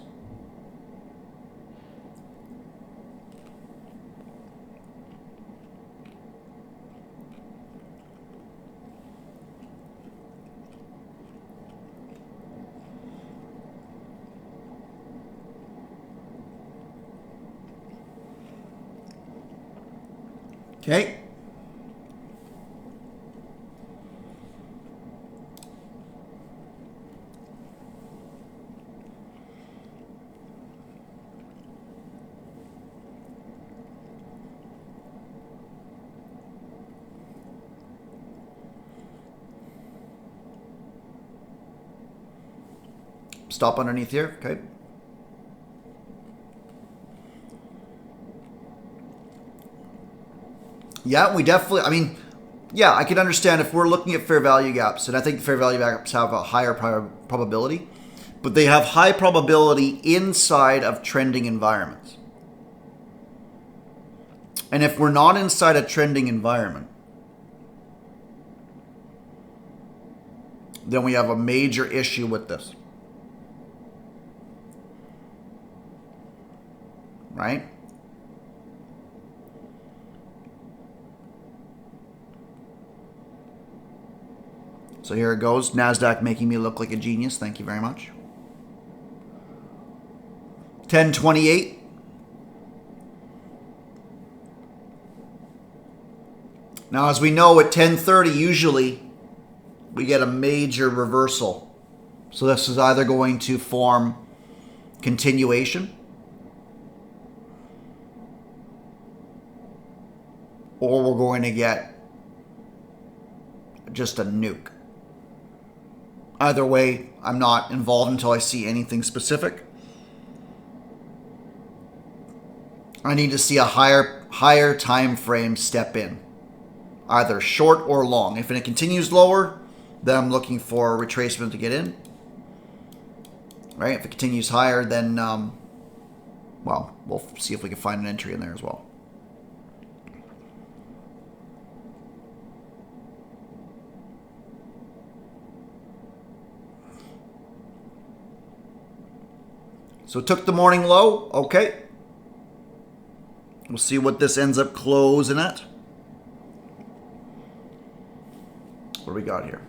Speaker 1: Okay. Stop underneath here. Okay. Yeah, we definitely, I mean, yeah, I can understand if we're looking at fair value gaps, and I think fair value gaps have a higher probability, but they have high probability inside of trending environments. And if we're not inside a trending environment, then we have a major issue with this. Right? So here it goes. NASDAQ making me look like a genius. Thank you very much. 1028. Now, as we know, at 1030, usually we get a major reversal. So this is either going to form continuation or we're going to get just a nuke. Either way, I'm not involved until I see anything specific. I need to see a higher time frame step in, either short or long. If it continues lower, then I'm looking for a retracement to get in. Right? If it continues higher, then well, we'll see if we can find an entry in there as well. So it took the morning low. Okay. We'll see what this ends up closing at. What do we got here?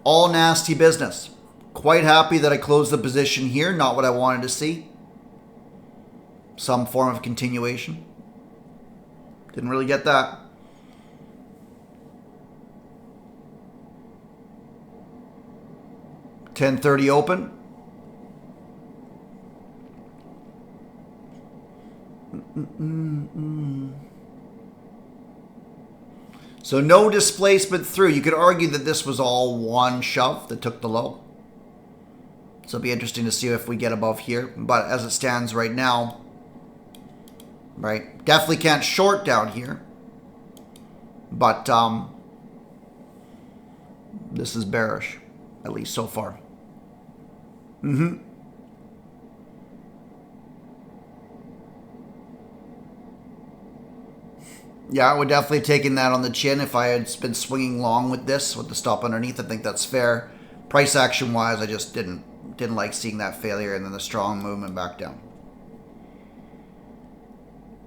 Speaker 1: All nasty business. Quite happy that I closed the position here. Not what I wanted to see. Some form of continuation. Didn't really get that. $10.30 open. So no displacement through. You could argue that this was all one shove that took the low. So it'll be interesting to see if we get above here. But as it stands right now, right, definitely can't short down here. But this is bearish, at least so far. Yeah, I would definitely taken that on the chin if I had been swinging long with this, with the stop underneath. I think that's fair. Price action wise, I just didn't Didn't like seeing that failure and then the strong movement back down.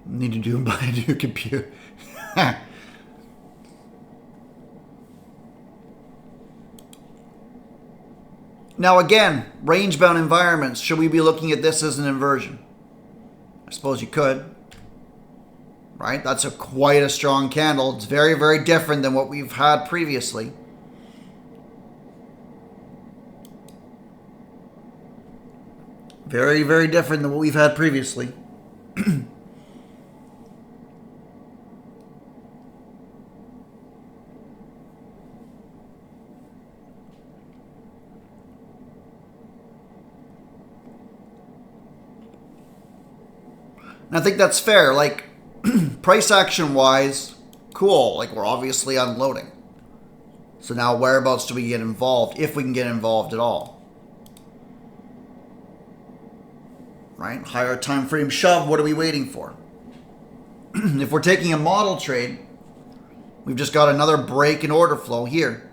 Speaker 1: Need to do buy a new computer. Now again, range-bound environments. Should we be looking at this as an inversion? I suppose you could. Right? That's quite a strong candle. It's very, very different than what we've had previously. Very, very different than what we've had previously. And I think that's fair. Like, price action wise, cool. Like, we're obviously unloading. So now whereabouts do we get involved, if we can get involved at all? Right? Higher time frame shove, what are we waiting for? If we're taking a model trade, we've just got another break in order flow here.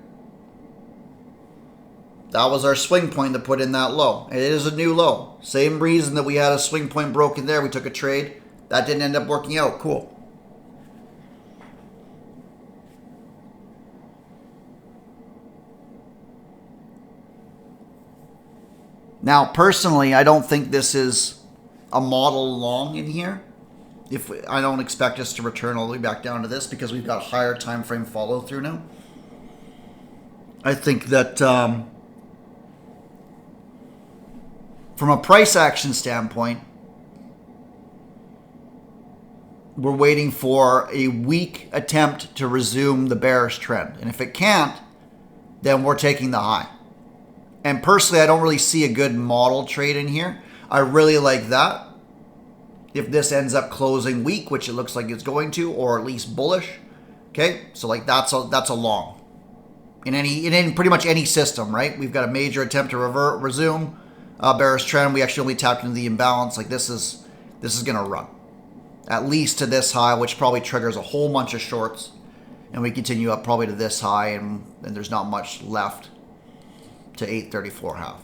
Speaker 1: That was our swing point to put in that low. It is a new low. Same reason that we had a swing point broken there. We took a trade. That didn't end up working out. Cool. Now, personally, I don't think this is a model long in here. I don't expect us to return all the way back down to this because we've got higher time frame follow through now. I think that from a price action standpoint, we're waiting for a weak attempt to resume the bearish trend. And if it can't, then we're taking the high. And personally, I don't really see a good model trade in here. I really like that. If this ends up closing weak, which it looks like it's going to, or at least bullish, okay? So like that's a long. In pretty much any system, right? We've got a major attempt to resume bearish trend. We actually only tapped into the imbalance. Like this is gonna run at least to this high, which probably triggers a whole bunch of shorts, and we continue up probably to this high, and there's not much left to 834.5,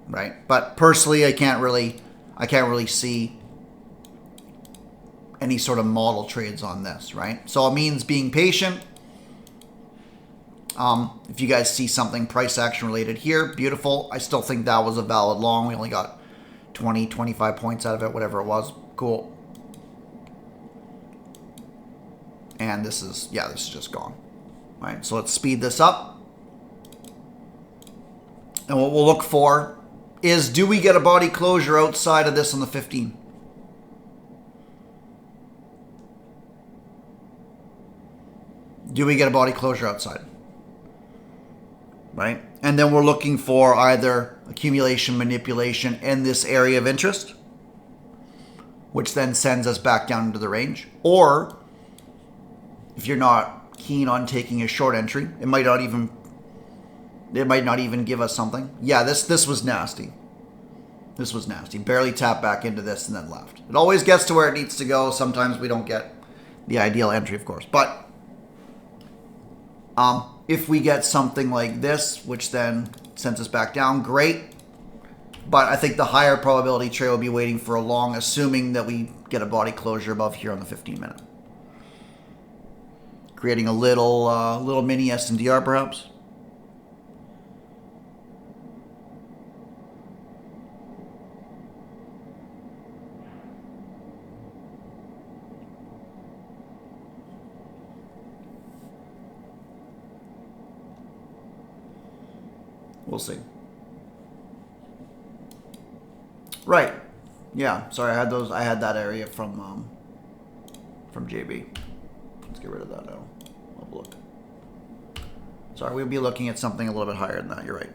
Speaker 1: right? But personally, I can't really see any sort of model trades on this, right? So it means being patient. If you guys see something price action related here, beautiful. I still think that was a valid long. We only got 20, 25 points out of it, whatever it was. Cool. And this is just gone. All right, so let's speed this up. And what we'll look for is, do we get a body closure outside of this on the 15? Do we get a body closure outside? Right? And then we're looking for either accumulation, manipulation in this area of interest, which then sends us back down into the range. Or if you're not keen on taking a short entry, it might not even give us something. Yeah, this was nasty. This was nasty. Barely tapped back into this and then left. It always gets to where it needs to go. Sometimes we don't get the ideal entry, of course. But if we get something like this, which then sends us back down, great. But I think the higher probability trade will be waiting for a long, assuming that we get a body closure above here on the 15-minute. Creating a little mini SNDR perhaps. We'll see. Right. Yeah. Sorry, I had that area from JB. Let's get rid of that now. I'll have a look. Sorry, we'll be looking at something a little bit higher than that. You're right.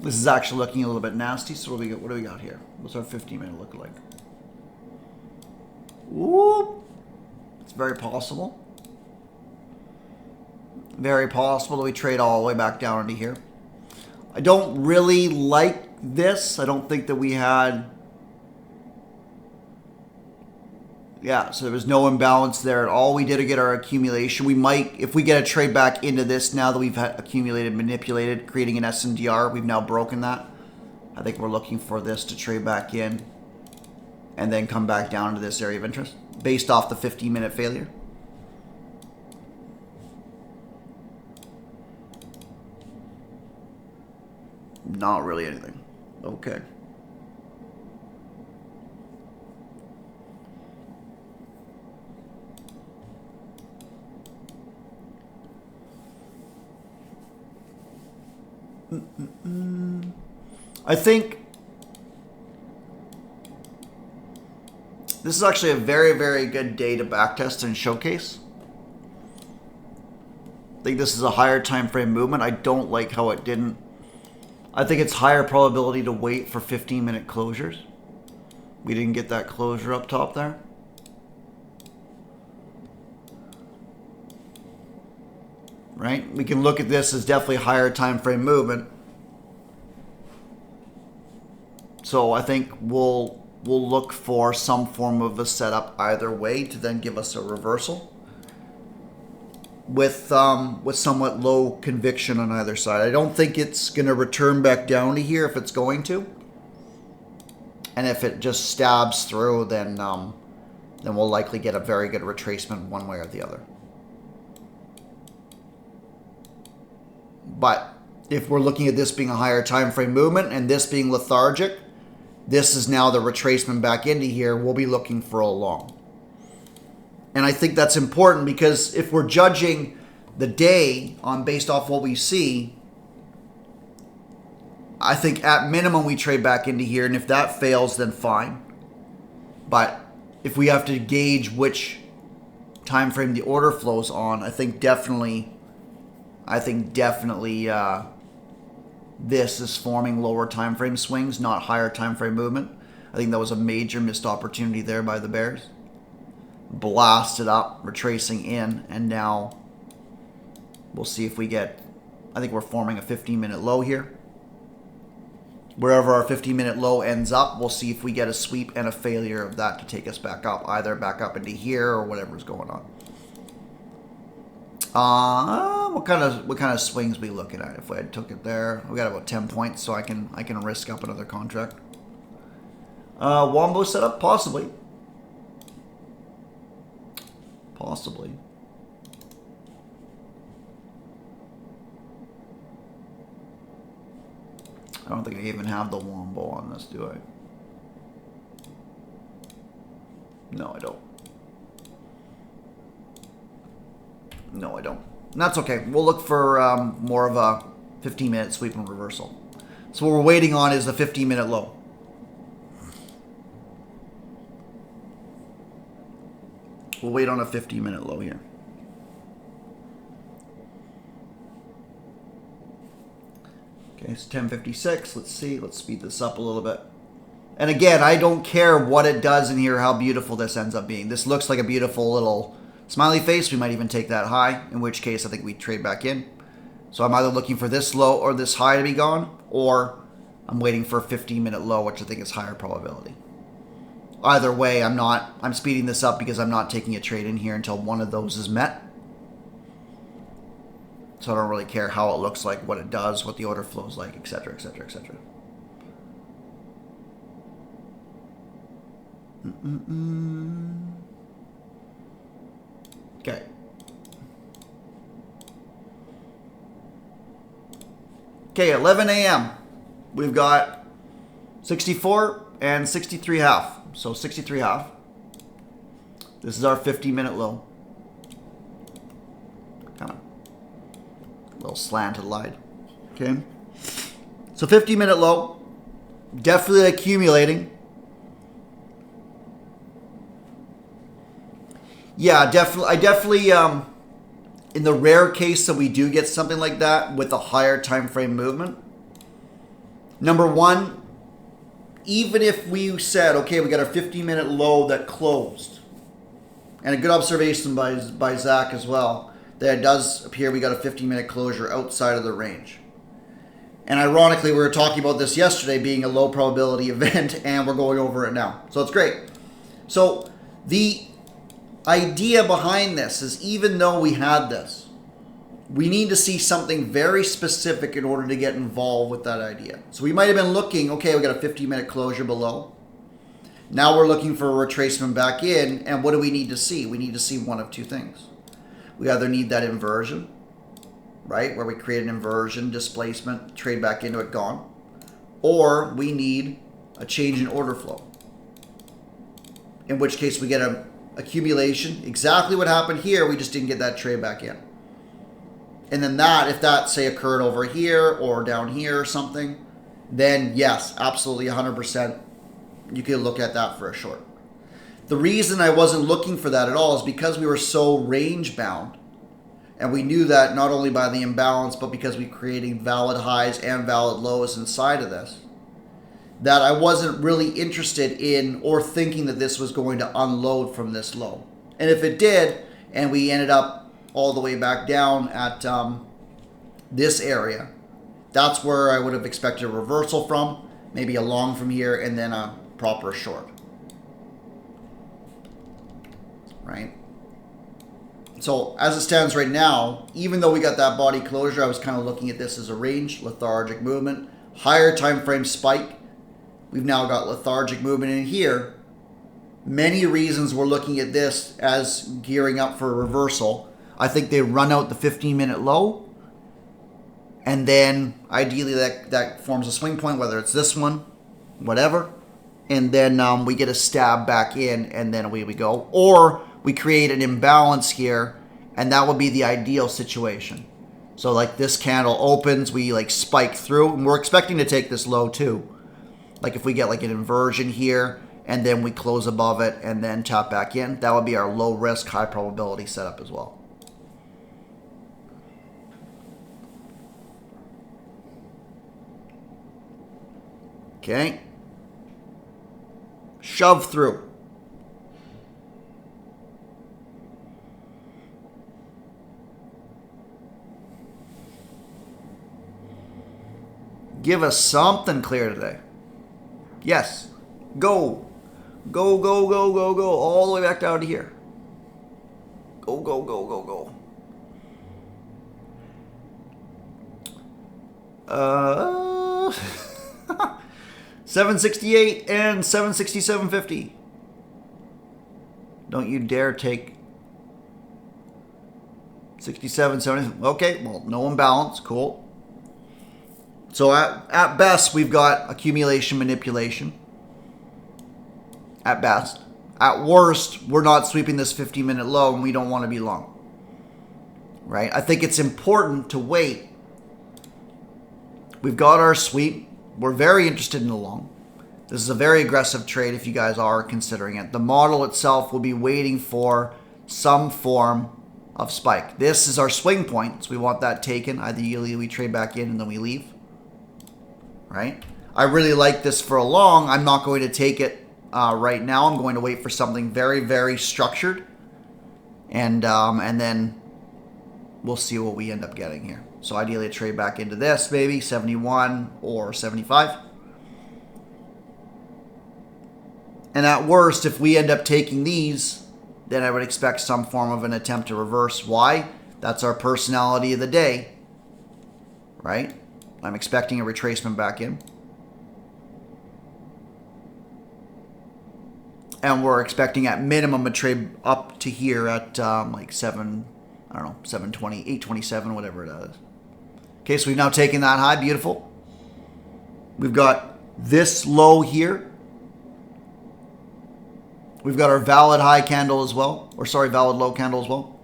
Speaker 1: This is actually looking a little bit nasty. So what do we got here? What's our 15-minute look like? Whoop! It's very possible. Very possible that we trade all the way back down into here. I don't really like this. I don't think that we had... Yeah, so there was no imbalance there at all. We did get our accumulation. We might, if we get a trade back into this now that we've accumulated, manipulated, creating an SNDR, we've now broken that. I think we're looking for this to trade back in and then come back down to this area of interest based off the 15-minute failure. Not really anything. Okay. I think this is actually a very, very good day to backtest and showcase. I think this is a higher time frame movement. I don't like how it didn't. I think it's higher probability to wait for 15-minute closures. We didn't get that closure up top there. Right? We can look at this as definitely higher time frame movement. So I think we'll look for some form of a setup either way to then give us a reversal with somewhat low conviction on either side. I don't think it's going to return back down to here if it's going to. And if it just stabs through, then we'll likely get a very good retracement one way or the other. But if we're looking at this being a higher time frame movement and this being lethargic, this is now the retracement back into here. We'll be looking for a long. And I think that's important because if we're judging the day on based off what we see, I think at minimum we trade back into here. And if that fails, then fine. But if we have to gauge which time frame the order flows on, I think definitely this is forming lower time frame swings, not higher time frame movement. I think that was a major missed opportunity there by the Bears. Blasted up, retracing in, and now we'll see if we get, I think we're forming a 15-minute low here. Wherever our 15-minute low ends up, we'll see if we get a sweep and a failure of that to take us back up, either back up into here or whatever's going on. What kind of swings we looking at? If I had took it there, we got about 10 points, so I can risk up another contract. Wombo setup, possibly. Possibly. I don't think I even have the Wombo on this, do I? No, I don't. No, I don't. And that's okay. We'll look for more of a 15-minute sweep and reversal. So what we're waiting on is the 15-minute low. We'll wait on a 15-minute low here. Okay, it's 10:56. Let's see. Let's speed this up a little bit. And again, I don't care what it does in here, how beautiful this ends up being. This looks like a beautiful little smiley face. We might even take that high, in which case I think we trade back in. So I'm either looking for this low or this high to be gone, or I'm waiting for a 15-minute low, which I think is higher probability. Either way, I'm speeding this up because I'm not taking a trade in here until one of those is met. So I don't really care how it looks like, what it does, what the order flows like, etc., etc., etc. Okay. Okay, 11 a.m. We've got 64 and 63 half. So 63 half. This is our 50-minute low. Kind of a little slanted line. Okay. So 50-minute low. Definitely accumulating. Yeah, I definitely, in the rare case that we do get something like that with a higher time frame movement, number one, even if we said, okay, we got a 50-minute low that closed, and a good observation by Zach as well, that it does appear we got a 50-minute closure outside of the range. And ironically, we were talking about this yesterday being a low probability event, and we're going over it now. So it's great. So the idea behind this is, even though we had this, we need to see something very specific in order to get involved with that idea. So we might have been looking, okay, we got a 15-minute closure below. Now we're looking for a retracement back in, and what do we need to see? We need to see one of two things. We either need that inversion, right, where we create an inversion, displacement, trade back into it, gone, or we need a change in order flow, in which case we get an accumulation, exactly what happened here, we just didn't get that trade back in. And then that, if that, say, occurred over here or down here or something, then yes, absolutely 100%, you could look at that for a short. The reason I wasn't looking for that at all is because we were so range bound, and we knew that not only by the imbalance, but because we're creating valid highs and valid lows inside of this, that I wasn't really interested in or thinking that this was going to unload from this low. And if it did, and we ended up all the way back down at this area, that's where I would have expected a reversal from, maybe a long from here, and then a proper short. Right? So as it stands right now, even though we got that body closure, I was kind of looking at this as a range, lethargic movement, higher time frame spike. We've now got lethargic movement in here. Many reasons we're looking at this as gearing up for a reversal. I think they run out the 15-minute low, and then ideally that forms a swing point, whether it's this one, whatever, and then we get a stab back in, and then away we go. Or we create an imbalance here, and that would be the ideal situation. So like this candle opens, we like spike through, and we're expecting to take this low too. Like if we get like an inversion here, and then we close above it, and then tap back in, that would be our low risk, high probability setup as well. Okay. Shove through. Give us something clear today. Yes. Go. Go, go, go, go, go. All the way back down to here. Go, go, go, go, go. 768 and 767.50. Don't you dare take 67, 70. Okay, well, no imbalance. Cool. So at best, we've got accumulation manipulation. At best. At worst, we're not sweeping this 15-minute low, and we don't want to be long. Right? I think it's important to wait. We've got our sweep. We're very interested in the long. This is a very aggressive trade if you guys are considering it. The model itself will be waiting for some form of spike. This is our swing point, so we want that taken. Ideally, we trade back in and then we leave. Right? I really like this for a long. I'm not going to take it right now. I'm going to wait for something very, very structured. And then we'll see what we end up getting here. So ideally, a trade back into this, maybe 71 or 75. And at worst, if we end up taking these, then I would expect some form of an attempt to reverse. Why? That's our personality of the day, right? I'm expecting a retracement back in. And we're expecting at minimum a trade up to here at like 720, 827, whatever it is. Okay, so we've now taken that high. Beautiful. We've got this low here. We've got our valid high candle as well. Or sorry, valid low candle as well.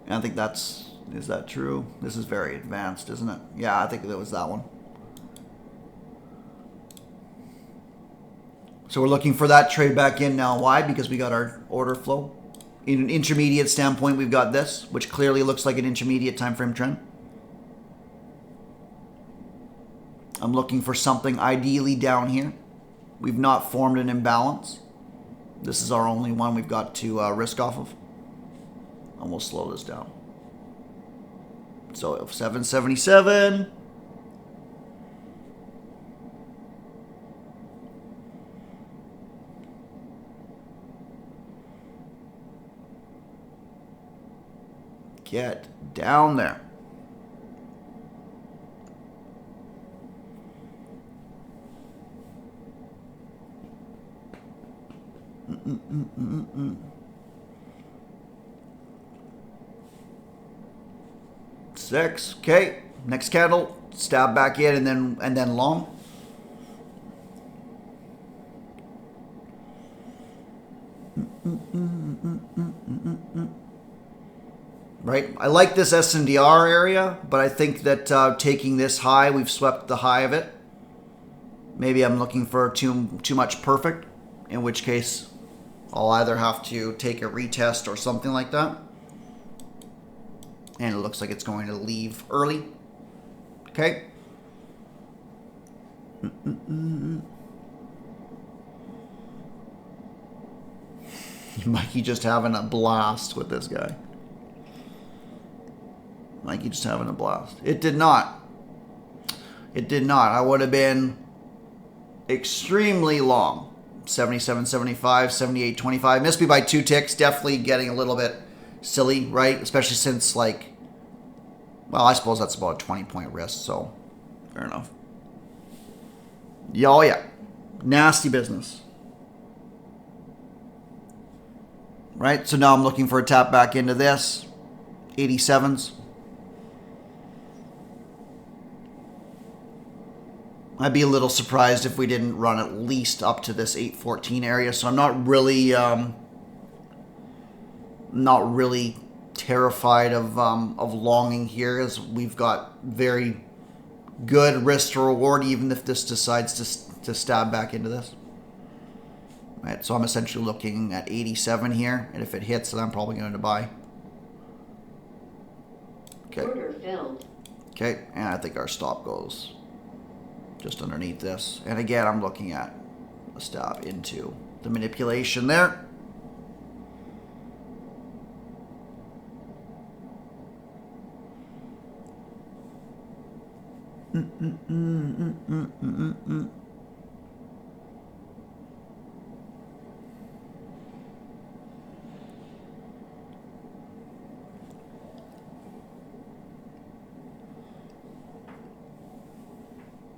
Speaker 1: And I think that's, is that true? This is very advanced, isn't it? Yeah, I think that was that one. So we're looking for that trade back in now. Why? Because we got our order flow. In an intermediate standpoint, we've got this, which clearly looks like an intermediate time frame trend. I'm looking for something ideally down here. We've not formed an imbalance. This is our only one we've got to risk off of. And we'll slow this down. So 777, Get down there. Six. Okay. Next candle. Stab back in and then long. Right. I like this SNDR area, but I think that taking this high, we've swept the high of it. Maybe I'm looking for too much perfect, in which case I'll either have to take a retest or something like that. And it looks like it's going to leave early. Okay. Mikey just having a blast with this guy. Mikey just having a blast. It did not. It did not. I would have been extremely long. 77, 75, 78, 25. Missed me by 2 ticks. Definitely getting a little bit silly, right? Especially since, like, well, I suppose that's about a 20-point risk, so fair enough. Yeah, oh yeah. Nasty business. Right? So now I'm looking for a tap back into this. 87s. I'd be a little surprised if we didn't run at least up to this 814 area. So I'm not really terrified of longing here, as we've got very good risk to reward, even if this decides to stab back into this. Right, so I'm essentially looking at 87 here, and if it hits, then I'm probably going to buy. Okay.
Speaker 2: Order filled.
Speaker 1: Okay, and I think our stop goes just underneath this. And again, I'm looking at a stab into the manipulation there.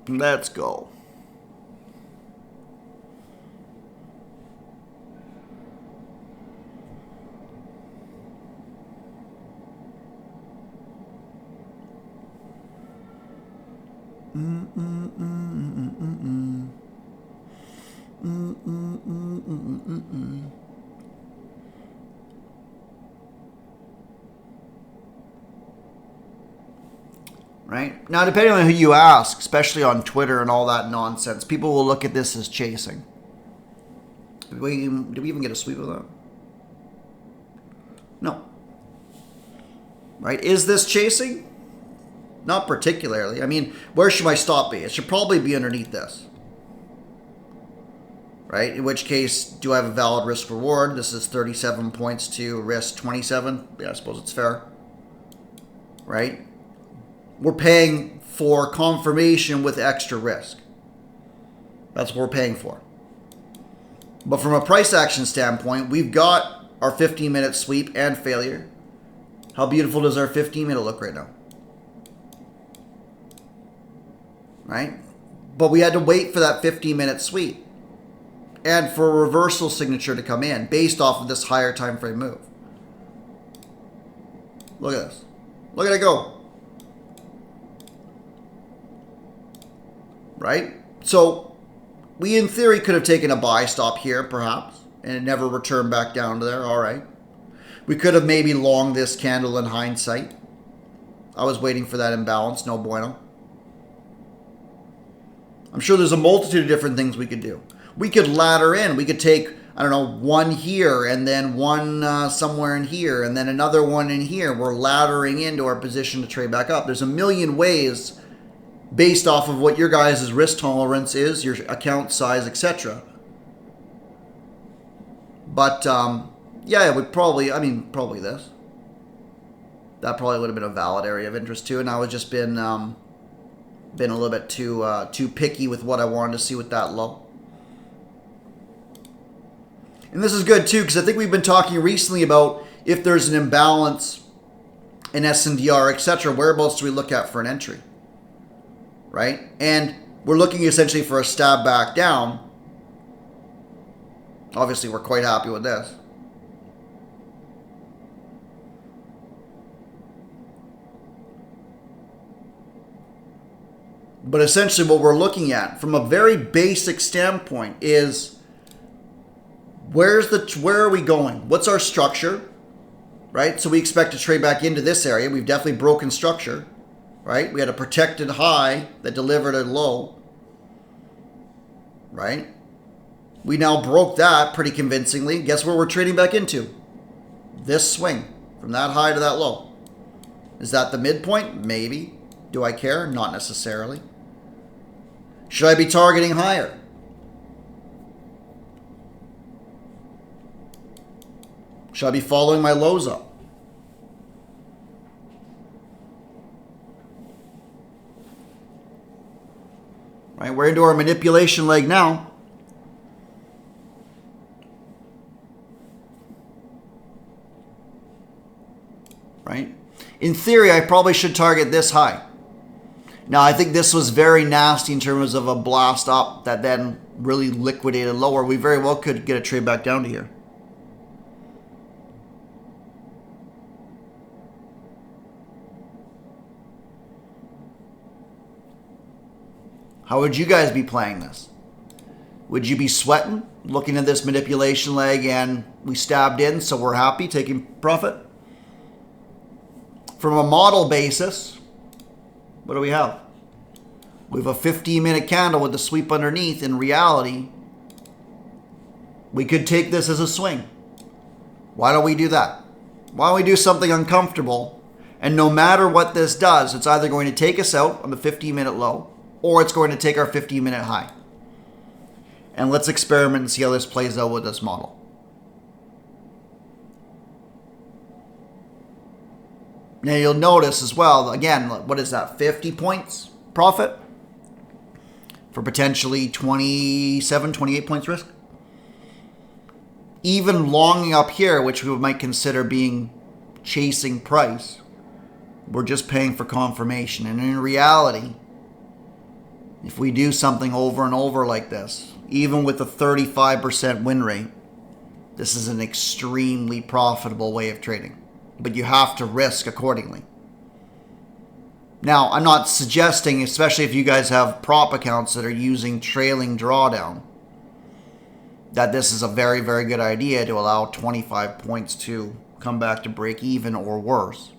Speaker 1: Let's go. Right? Now, depending on who you ask, especially on Twitter and all that nonsense, people will look at this as chasing. Did we even get a sweep of that? No. Right? Is this chasing? Not particularly. I mean, where should my stop be? It should probably be underneath this. Right? In which case, do I have a valid risk reward? This is 37 points to risk 27. Yeah, I suppose it's fair. Right? We're paying for confirmation with extra risk. That's what we're paying for. But from a price action standpoint, we've got our 15-minute sweep and failure. How beautiful does our 15-minute look right now? Right? But we had to wait for that 15-minute sweep and for a reversal signature to come in based off of this higher time frame move. Look at this. Look at it go. Right? So we, in theory, could have taken a buy stop here, perhaps, and it never returned back down to there. All right. We could have maybe longed this candle in hindsight. I was waiting for that imbalance. No bueno. I'm sure there's a multitude of different things we could do. We could ladder in. We could take, I don't know, one here and then one somewhere in here and then another one in here. We're laddering into our position to trade back up. There's a million ways based off of what your guys' risk tolerance is, your account size, etc. But, yeah, it would probably, probably this. That probably would have been a valid area of interest too, and I would just been a little bit too picky with what I wanted to see with that low. And this is good too, because I think we've been talking recently about if there's an imbalance an SNDR, etc., whereabouts do we look at for an entry? Right? And we're looking essentially for a stab back down. Obviously, we're quite happy with this. But essentially what we're looking at from a very basic standpoint is where are we going? What's our structure? Right? So we expect to trade back into this area. We've definitely broken structure. Right? We had a protected high that delivered a low. Right? We now broke that pretty convincingly. Guess where we're trading back into? This swing from that high to that low. Is that the midpoint? Maybe. Do I care? Not necessarily. Should I be targeting higher? Should I be following my lows up? Right, we're into our manipulation leg now. Right? In theory, I probably should target this high. Now, I think this was very nasty in terms of a blast up that then really liquidated lower. We very well could get a trade back down to here. How would you guys be playing this? Would you be sweating, looking at this manipulation leg and we stabbed in, so we're happy, taking profit? From a model basis, what do we have? We have a 15-minute candle with the sweep underneath. In reality, we could take this as a swing. Why don't we do that? Why don't we do something uncomfortable? And no matter what this does, it's either going to take us out on the 15-minute low or it's going to take our 15-minute high. And let's experiment and see how this plays out with this model. Now you'll notice as well, again, what is that, 50 points profit? For potentially 27, 28 points risk? Even longing up here, which we might consider being chasing price, we're just paying for confirmation. And in reality, if we do something over and over like this, even with a 35% win rate, this is an extremely profitable way of trading. But you have to risk accordingly. Now, I'm not suggesting, especially if you guys have prop accounts that are using trailing drawdown, that this is a very, very good idea to allow 25 points to come back to break even or worse.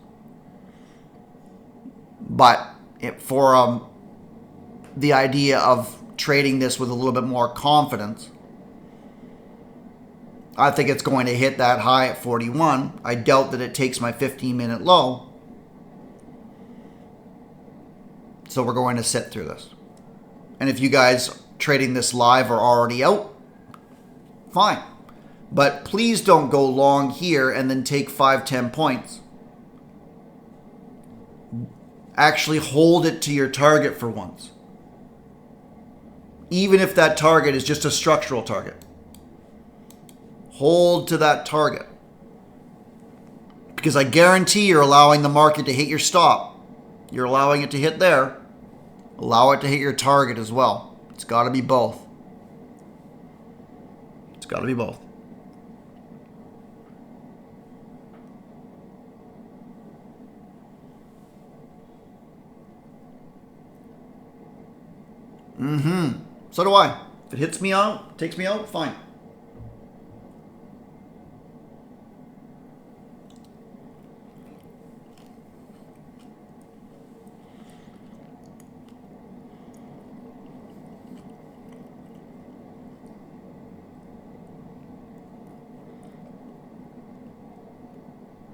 Speaker 1: But for the idea of trading this with a little bit more confidence, I think it's going to hit that high at 41. I doubt that it takes my 15-minute low. So we're going to sit through this. And if you guys trading this live are already out, fine. But please don't go long here and then take 5-10 points. Actually hold it to your target for once. Even if that target is just a structural target. Hold to that target. Because I guarantee you're allowing the market to hit your stop. You're allowing it to hit there. Allow it to hit your target as well. It's got to be both. It's got to be both. So do I. If it hits me out, takes me out, fine.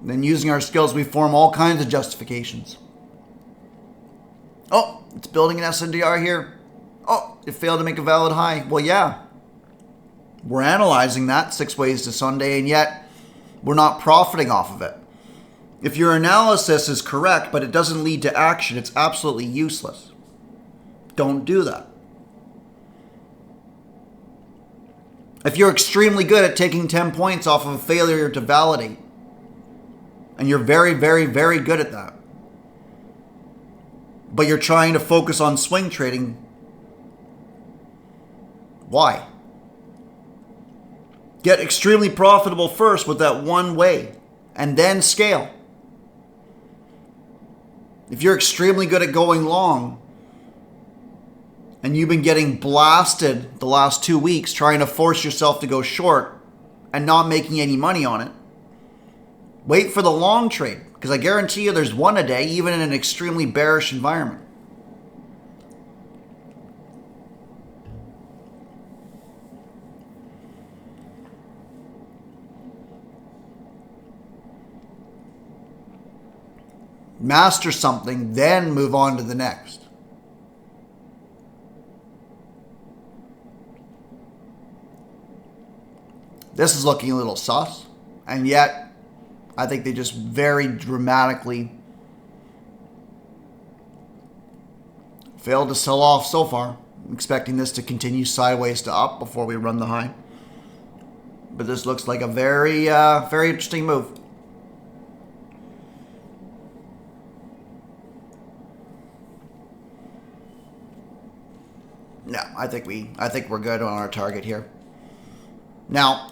Speaker 1: Then using our skills, we form all kinds of justifications. Oh, it's building an SNDR here. Oh, it failed to make a valid high. Well, yeah. We're analyzing that 6 ways to Sunday, and yet we're not profiting off of it. If your analysis is correct, but it doesn't lead to action, it's absolutely useless. Don't do that. If you're extremely good at taking 10 points off of a failure to validate, And you're very, very, very good at that. But you're trying to focus on swing trading. Why? Get extremely profitable first with that one way, and then scale. If you're extremely good at going long, and you've been getting blasted the last 2 weeks trying to force yourself to go short and not making any money on it, wait for the long trade, because I guarantee you there's one a day, even in an extremely bearish environment. Master something, then move on to the next. This is looking a little sus, and yet I think they just very dramatically failed to sell off so far. I'm expecting this to continue sideways to up before we run the high. But this looks like a very, very interesting move. No, I think we're good on our target here. Now,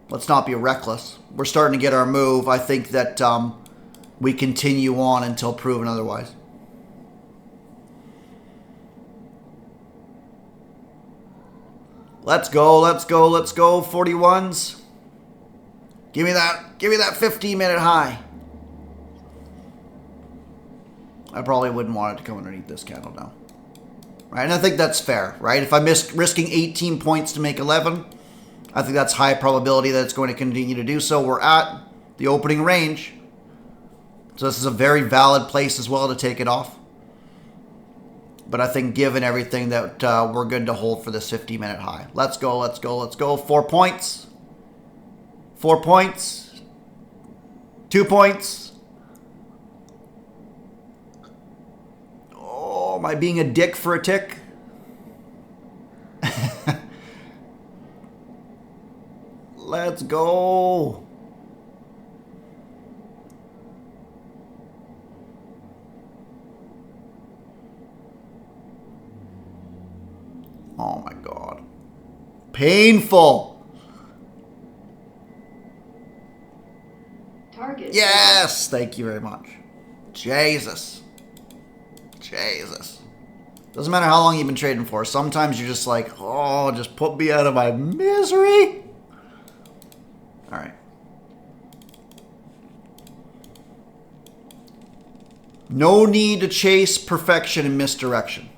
Speaker 1: let's not be reckless. We're starting to get our move. I think that we continue on until proven otherwise. Let's go, let's go, let's go. 41s. Give me that 15-minute high. I probably wouldn't want it to come underneath this candle now. Right, and I think that's fair, right? If I'm risking 18 points to make 11, I think that's high probability that it's going to continue to do so. We're at the opening range. So this is a very valid place as well to take it off. But I think given everything that we're good to hold for this 50-minute high. Let's go, let's go, let's go. 4 points. 4 points. 2 points. Oh, am I being a dick for a tick? Let's go. Oh my God. Painful.
Speaker 2: Target.
Speaker 1: Yes. Thank you very much. Jesus. Jesus. Doesn't matter how long you've been trading for. Sometimes you're just like, oh, just put me out of my misery. All right. No need to chase perfection and misdirection.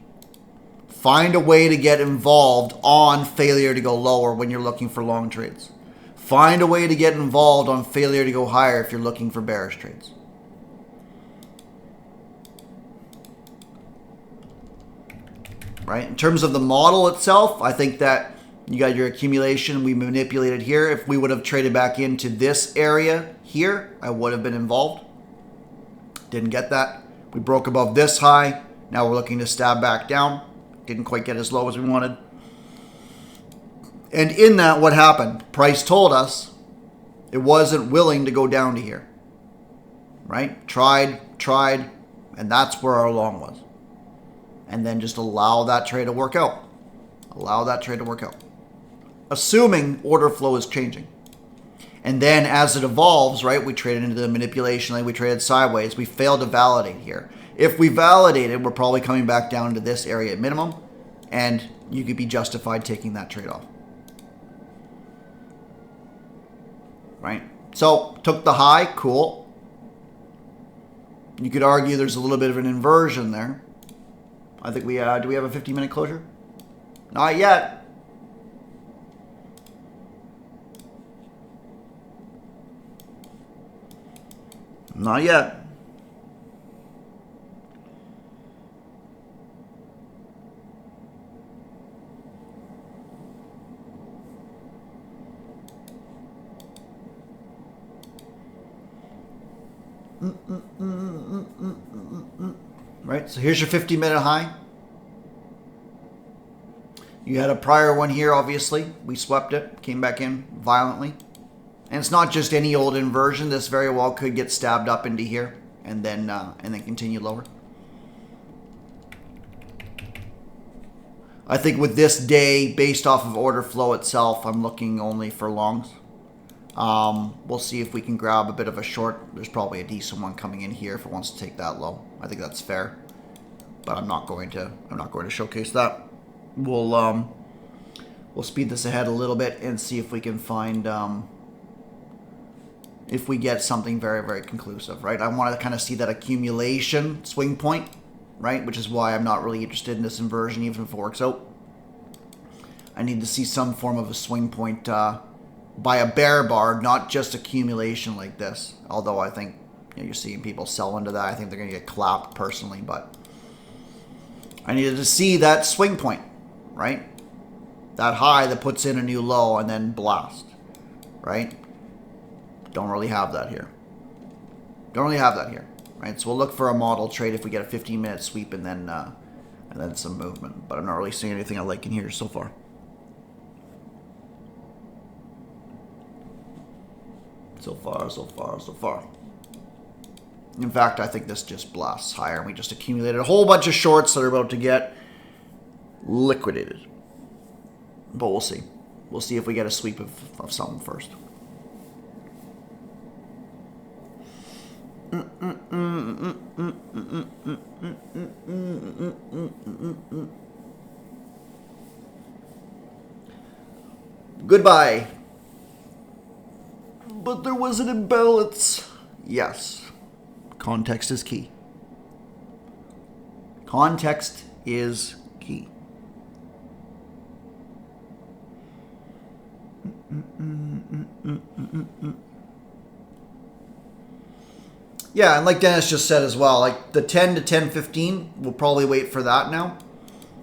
Speaker 1: Find a way to get involved on failure to go lower when you're looking for long trades. Find a way to get involved on failure to go higher if you're looking for bearish trades. Right? In terms of the model itself, I think that you got your accumulation we manipulated here. If we would have traded back into this area here, I would have been involved. Didn't get that. We broke above this high. Now we're looking to stab back down. Didn't quite get as low as we wanted. And in that, what happened? Price told us it wasn't willing to go down to here. Right? Tried, and that's where our long was. And then just allow that trade to work out. Allow that trade to work out. Assuming order flow is changing. And then as it evolves, right, we traded into the manipulation lane, we traded sideways. We failed to validate here. If we validated, we're probably coming back down to this area at minimum. And you could be justified taking that trade off. Right? So, took the high, cool. You could argue there's a little bit of an inversion there. I think we, do we have a 15-minute closure? Not yet. Not yet. Right, so here's your 50-minute high. You had a prior one here, obviously. We swept it, came back in violently, And it's not just any old inversion. This very well could get stabbed up into here and then continue lower. I think with this day, based off of order flow itself, I'm looking only for longs. We'll see if we can grab a bit of a short. There's probably a decent one coming in here if it wants to take that low. I think that's fair, but I'm not going to showcase that. We'll speed this ahead a little bit and see if we can find if we get something very, very conclusive, right? I want to kind of see that accumulation swing point, right? Which is why I'm not really interested in this inversion, even if it works out. I need to see some form of a swing point by a bear bar, not just accumulation like this. Although I think you're seeing people sell into that. I think they're going to get clapped personally, but I needed to see that swing point, right? That high that puts in a new low and then blast, right? Don't really have that here. Right? So we'll look for a model trade if we get a 15-minute sweep and then some movement. But I'm not really seeing anything I like in here so far. So far. In fact, I think this just blasts higher, and we just accumulated a whole bunch of shorts that are about to get liquidated. But we'll see. We'll see if we get a sweep of something first. Goodbye. But there was an imbalance. Yes. Context is key. Context is key. Yeah, and like Dennis just said as well, like the 10 to 10.15, we'll probably wait for that now.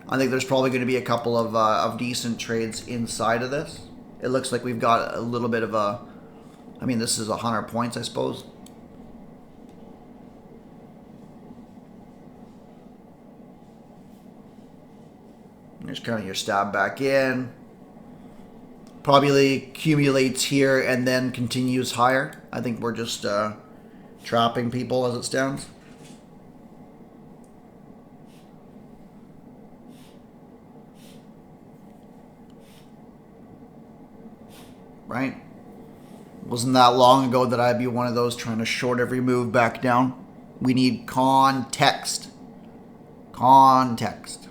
Speaker 1: I think there's probably going to be a couple of decent trades inside of this. It looks like we've got a little bit of a, I mean, this is 100 points, I suppose. There's kind of your stab back in. Probably accumulates here and then continues higher. I think we're just trapping people as it stands. Right? Wasn't that long ago that I'd be one of those trying to short every move back down. We need context. Context.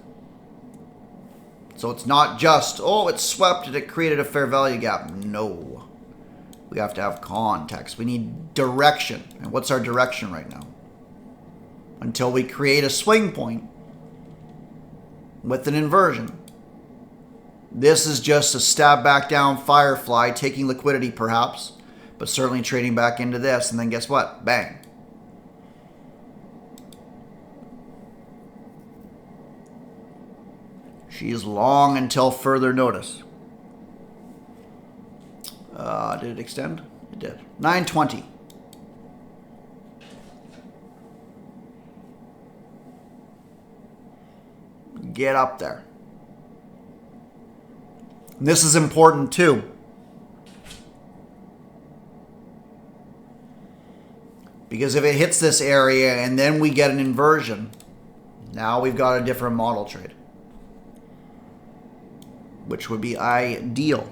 Speaker 1: So it's not just, oh, it swept and it created a fair value gap. No. We have to have context. We need direction. And what's our direction right now? Until we create a swing point with an inversion. This is just a stab back down Firefly, taking liquidity perhaps, but certainly trading back into this. And then guess what? Bang. She is long until further notice. Did it extend? It did. 920. Get up there. And this is important too. Because if it hits this area and then we get an inversion, now we've got a different model trade. Which would be ideal.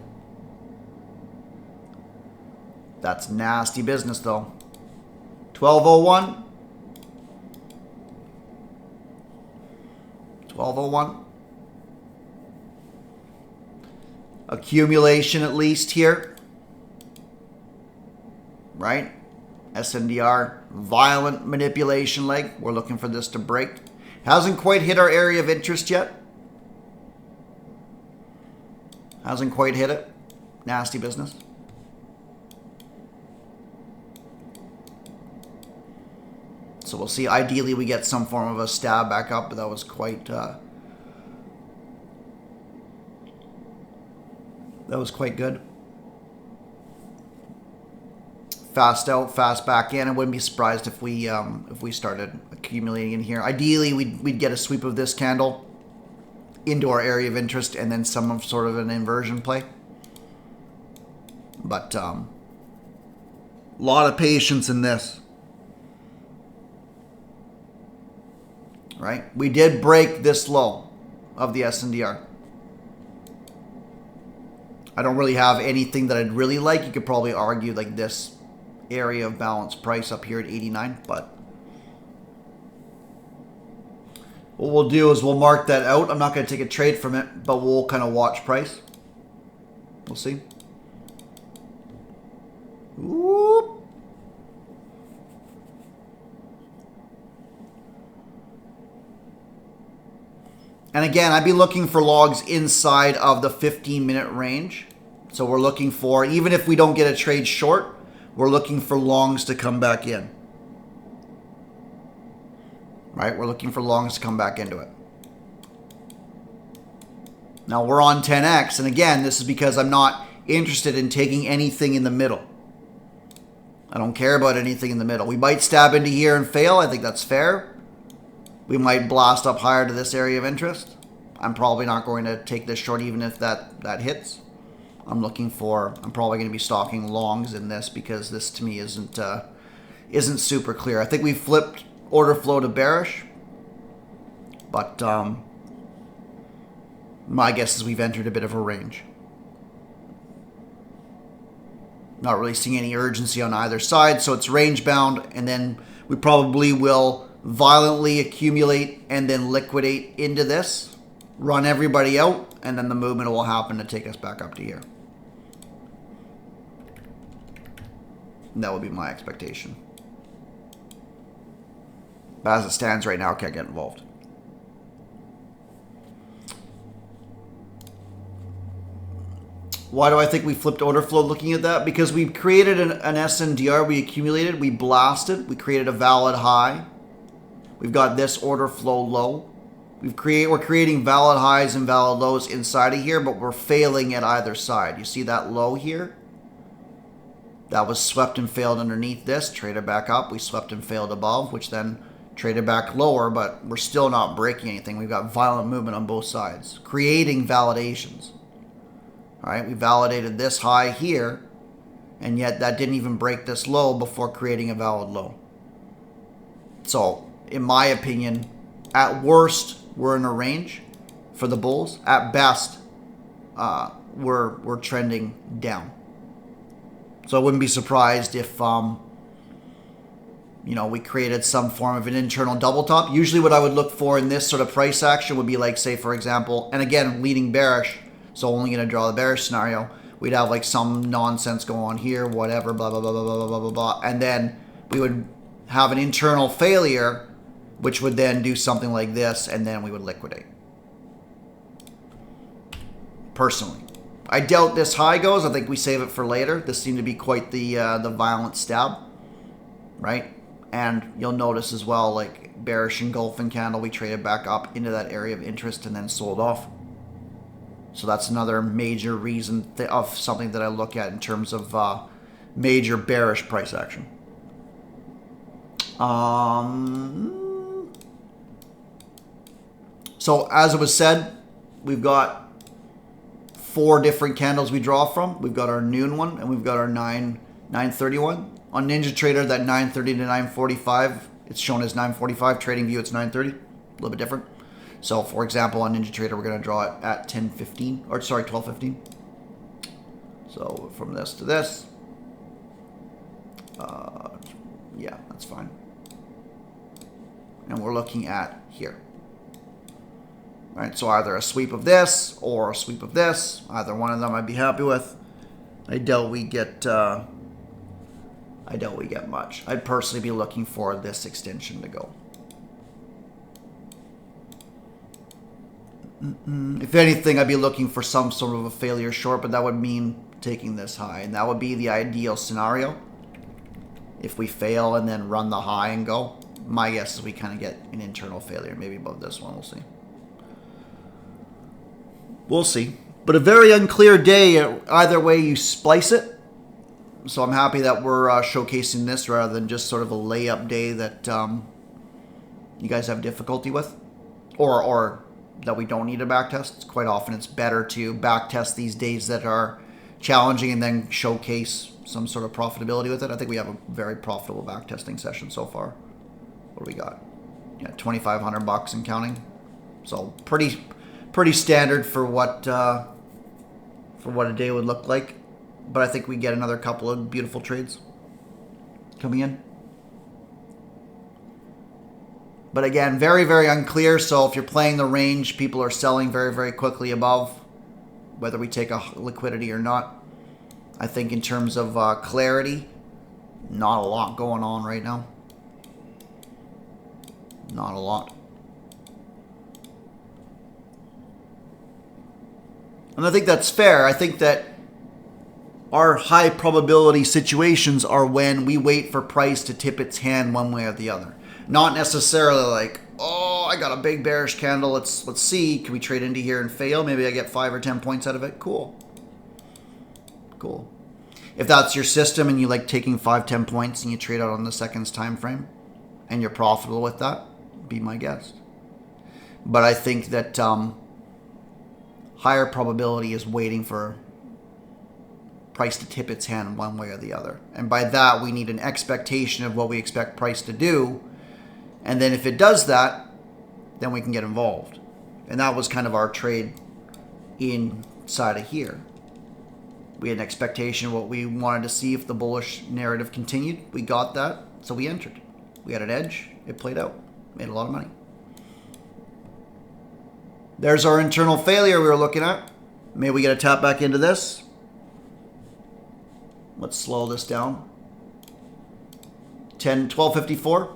Speaker 1: That's nasty business though. 1201. 1201. Accumulation at least here. Right? SNDR. Violent manipulation leg. We're looking for this to break. Hasn't quite hit our area of interest yet. Hasn't quite hit it. Nasty business. So we'll see. Ideally, we get some form of a stab back up, but that was quite good. Fast out, fast back in. I wouldn't be surprised if we started accumulating in here. Ideally, we'd get a sweep of this candle into our area of interest and then some sort of an inversion play. But A lot of patience in this. Right? We did break this low of the SNDR. I don't really have anything that I'd really like. You could probably argue like this area of balanced price up here at 89, but what we'll do is we'll mark that out. I'm not going to take a trade from it, but we'll kind of watch price. We'll see. Whoop. And again, I'd be looking for logs inside of the 15-minute range. So we're looking for, even if we don't get a trade short, we're looking for longs to come back in. Right? We're looking for longs to come back into it. Now we're on 10x, and again, this is because I'm not interested in taking anything in the middle. I don't care about anything in the middle. We might stab into here and fail. I think that's fair. We might blast up higher to this area of interest. I'm probably not going to take this short even if that hits. I'm probably going to be stalking longs in this because this to me isn't super clear. I think we flipped order flow to bearish. But my guess is we've entered a bit of a range. Not really seeing any urgency on either side, so it's range bound, and then we probably will violently accumulate and then liquidate into this, run everybody out, and then the movement will happen to take us back up to here. And that would be my expectation. But as it stands right now, I can't get involved. Why do I think we flipped order flow looking at that? Because we created an SNDR, we accumulated, we blasted, we created a valid high. We've got this order flow low. We're creating valid highs and valid lows inside of here, but we're failing at either side. You see that low here? That was swept and failed underneath this, traded back up. We swept and failed above, which then traded back lower, but we're still not breaking anything. We've got violent movement on both sides, creating validations. All right, we validated this high here, and yet that didn't even break this low before creating a valid low. So, in my opinion, at worst, we're in a range for the bulls. At best, we're trending down. So I wouldn't be surprised if we created some form of an internal double top. Usually what I would look for in this sort of price action would be like, say, for example, and again, leading bearish, so only going to draw the bearish scenario. We'd have like some nonsense go on here, whatever, blah, blah, blah, blah, blah, blah, blah, blah. And then we would have an internal failure, which would then do something like this, and then we would liquidate. Personally. I doubt this high goes. I think we save it for later. This seemed to be quite the violent stab, right? And you'll notice as well, like bearish engulfing candle, we traded back up into that area of interest and then sold off. So that's another major reason of something that I look at in terms of major bearish price action. So as it was said, we've got 4 different candles we draw from. We've got our noon one and we've got our 9:30 one. On NinjaTrader, that 9:30 to 9:45, it's shown as 9:45. TradingView, it's 9:30. A little bit different. So, for example, on NinjaTrader, we're going to draw it at 10:15, or sorry, 12:15. So, from this to this. Yeah, that's fine. And we're looking at here. Right, so either a sweep of this or a sweep of this. Either one of them I'd be happy with. I doubt we get much. I'd personally be looking for this extension to go. If anything, I'd be looking for some sort of a failure short, but that would mean taking this high, and that would be the ideal scenario. If we fail and then run the high and go, my guess is we kind of get an internal failure, maybe above this one. We'll see. We'll see. But a very unclear day. Either way you splice it. So I'm happy that we're showcasing this rather than just sort of a layup day that you guys have difficulty with. Or that we don't need a backtest. Quite often it's better to backtest these days that are challenging and then showcase some sort of profitability with it. I think we have a very profitable backtesting session so far. What do we got? Yeah, $2,500 and counting. So pretty standard for what a day would look like. But I think we get another couple of beautiful trades coming in. But again, very, very unclear. So if you're playing the range, people are selling very, very quickly above, whether we take a liquidity or not. I think in terms of clarity, not a lot going on right now. Not a lot. And I think that's fair. I think that our high probability situations are when we wait for price to tip its hand one way or the other. Not necessarily like, oh, I got a big bearish candle. Let's see. Can we trade into here and fail? Maybe I get 5 or 10 points out of it. Cool. Cool. If that's your system and you like taking 5, 10 points and you trade out on the seconds time frame and you're profitable with that, be my guest. But I think that higher probability is waiting for price to tip its hand one way or the other. And by that, we need an expectation of what we expect price to do. And then if it does that, then we can get involved. And that was kind of our trade inside of here. We had an expectation of what we wanted to see if the bullish narrative continued. We got that, so we entered. We had an edge. It played out. Made a lot of money. There's our internal failure we were looking at. Maybe we get a tap back into this. Let's slow this down. 1254.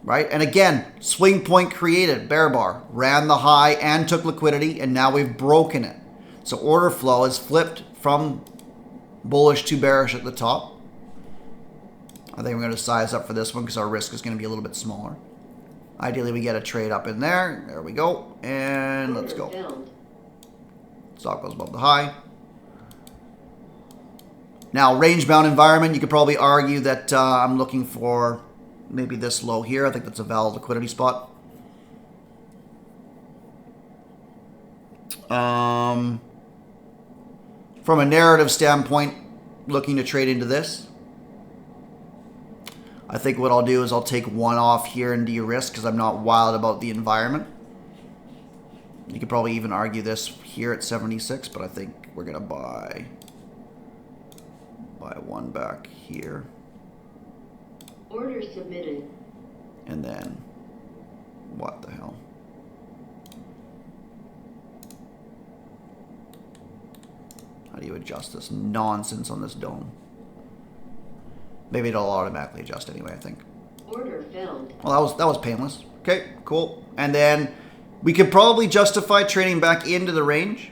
Speaker 1: Right? And again, swing point created, bear bar. Ran the high and took liquidity, and now we've broken it. So order flow has flipped from bullish to bearish at the top. I think we're going to size up for this one because our risk is going to be a little bit smaller. Ideally, we get a trade up in there. There we go. And let's go. Stock goes above the high. Now, range-bound environment, you could probably argue that I'm looking for maybe this low here. I think that's a valid liquidity spot. From a narrative standpoint, looking to trade into this. I think what I'll do is I'll take one off here and de-risk because I'm not wild about the environment. You could probably even argue this here at 76, but I think we're going to buy one back here.
Speaker 2: Order submitted.
Speaker 1: And then, what the hell? How do you adjust this nonsense on this dome? Maybe it'll automatically adjust anyway, I think.
Speaker 2: Order filled.
Speaker 1: Well, that was painless. Okay, cool. And then we could probably justify trading back into the range,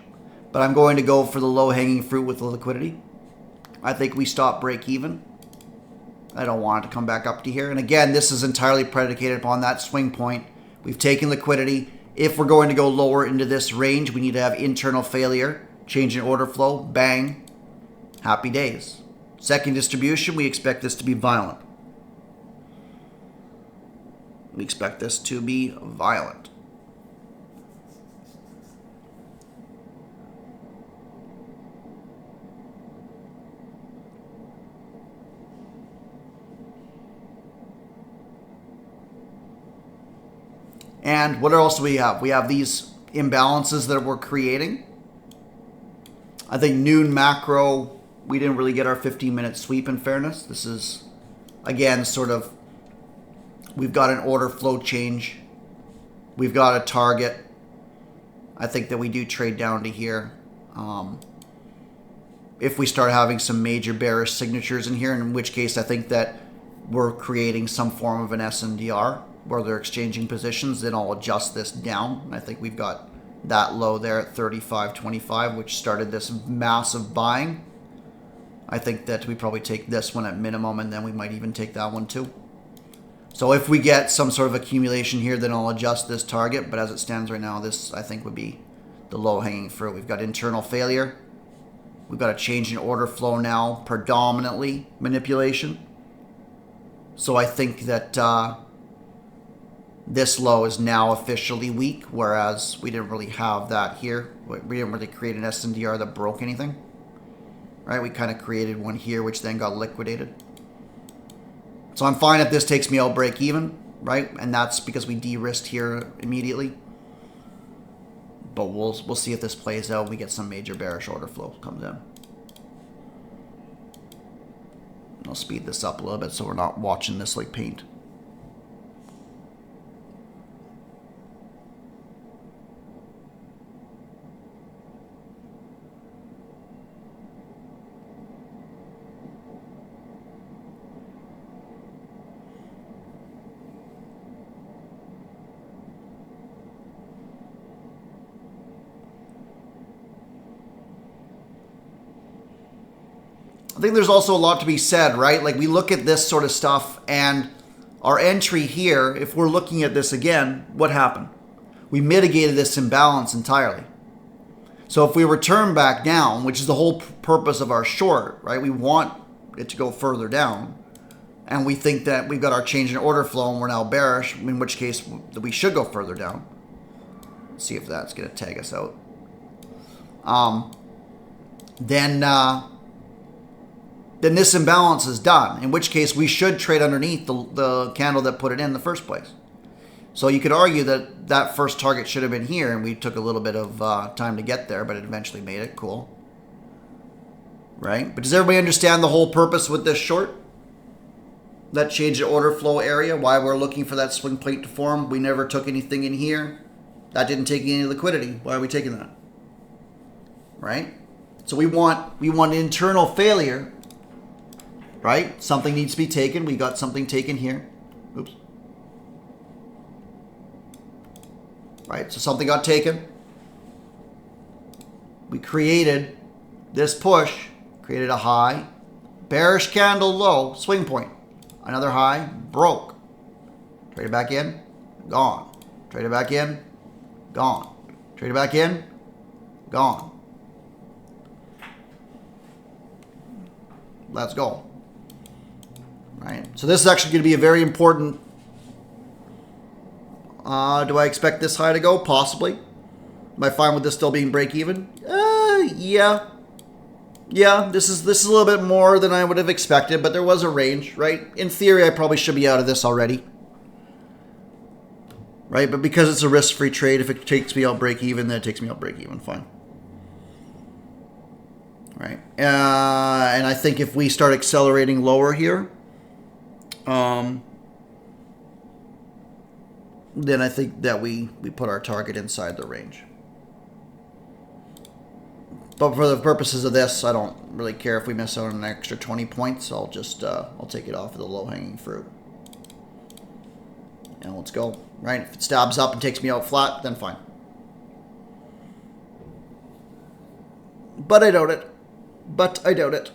Speaker 1: but I'm going to go for the low-hanging fruit with the liquidity. I think we stop break even. I don't want it to come back up to here. And again, this is entirely predicated upon that swing point. We've taken liquidity. If we're going to go lower into this range, we need to have internal failure, change in order flow, bang, happy days. Second distribution, we expect this to be violent. We expect this to be violent. And what else do we have? We have these imbalances that we're creating. I think noon macro, we didn't really get our 15-minute sweep in fairness. This is, again, sort of, we've got an order flow change. We've got a target. I think that we do trade down to here. If we start having some major bearish signatures in here, in which case I think that we're creating some form of an SNDR where they're exchanging positions, then I'll adjust this down. And I think we've got that low there at 35.25, which started this massive buying. I think that we probably take this one at minimum, and then we might even take that one too. So if we get some sort of accumulation here, then I'll adjust this target. But as it stands right now, this I think would be the low-hanging fruit. We've got internal failure. We've got a change in order flow now, predominantly manipulation. So I think that this low is now officially weak, whereas we didn't really have that here. We didn't really create an SNDR that broke anything. right? We kind of created one here, which then got liquidated. So I'm fine if this takes me out break even, right? And that's because we de-risked here immediately. But we'll see if this plays out. We get some major bearish order flow comes in. I'll speed this up a little bit so we're not watching this like paint. I think there's also a lot to be said, right? Like we look at this sort of stuff and our entry here, if we're looking at this again, what happened? We mitigated this imbalance entirely. So if we return back down, which is the whole purpose of our short, right? We want it to go further down. And we think that we've got our change in order flow and we're now bearish, in which case we should go further down. Let's see if that's going to tag us out. Then this imbalance is done, in which case we should trade underneath the candle that put it in the first place. So you could argue that that first target should have been here, and we took a little bit of time to get there, but it eventually made it. Cool. Right? But does everybody understand the whole purpose with this short? That change in order flow area, why we're looking for that swing plate to form. We never took anything in here. That didn't take any liquidity. Why are we taking that? Right? So we want internal failure. Right? Something needs to be taken. We got something taken here. Oops. Right? So something got taken. We created this push, created a high, bearish candle low, swing point. Another high, broke. Trade it back in, gone. Trade it back in, gone. Trade it back in, gone. Let's go. Right. So this is actually going to be a very important. Do I expect this high to go? Possibly. Am I fine with this still being break even? Yeah. Yeah, this is a little bit more than I would have expected, but there was a range, right? In theory, I probably should be out of this already. Right, but because it's a risk-free trade, if it takes me out break even, then it takes me out break even. Fine. Right. And I think if we start accelerating lower here, then I think that we put our target inside the range. But for the purposes of this, I don't really care if we miss out on an extra 20 points. I'll just I'll take it off of the low-hanging fruit. And let's go. Right? If it stabs up and takes me out flat, then fine. But I doubt it.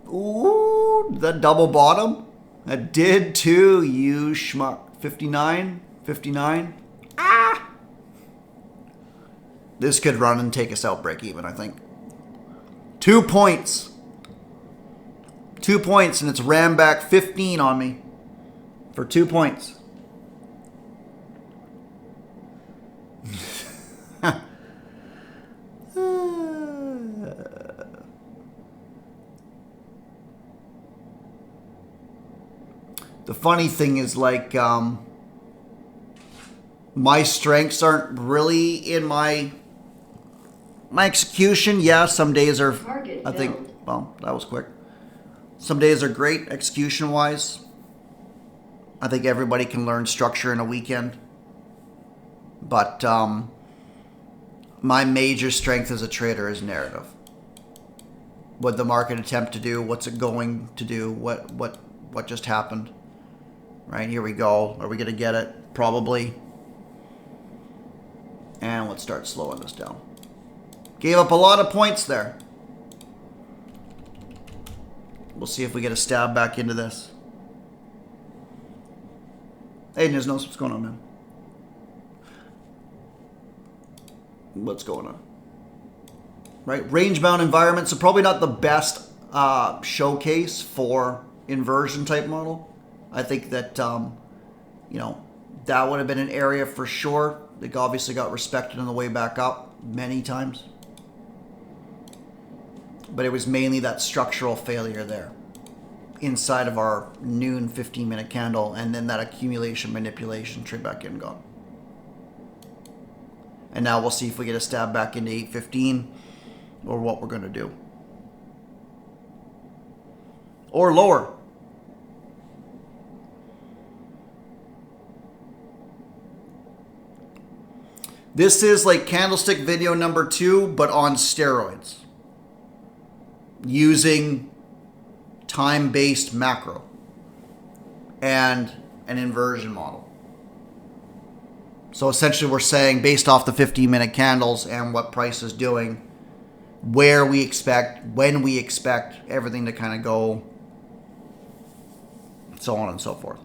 Speaker 1: Ooh, that double bottom. That did too, you schmuck. 59? 59? Ah! This could run and take us out break even, I think. 2 points. 2 points, and it's rammed back 15 on me. For 2 points. The funny thing is, like, my strengths aren't really in my execution. Yeah, some days are, I think, well, that was quick. Some days are great execution-wise. I think everybody can learn structure in a weekend. But my major strength as a trader is narrative. What the market attempt to do, what's it going to do, what just happened. Right, here we go. Are we going to get it? Probably. And let's start slowing this down. Gave up a lot of points there. We'll see if we get a stab back into this. Hey, Niznos, what's going on, man? What's going on? Right, range-bound environment, so probably not the best showcase for inversion type model. I think that, you know, That would have been an area for sure. It obviously got respected on the way back up many times. But it was mainly that structural failure there inside of our noon 15-minute candle, and then that accumulation manipulation trade back in gone. And now we'll see if we get a stab back into 815 or what we're going to do. Or lower. This is like candlestick video number 2, but on steroids. Using time-based macro and an inversion model. So essentially we're saying, based off the 15-minute candles and what price is doing, where we expect, when we expect everything to kind of go, so on and so forth.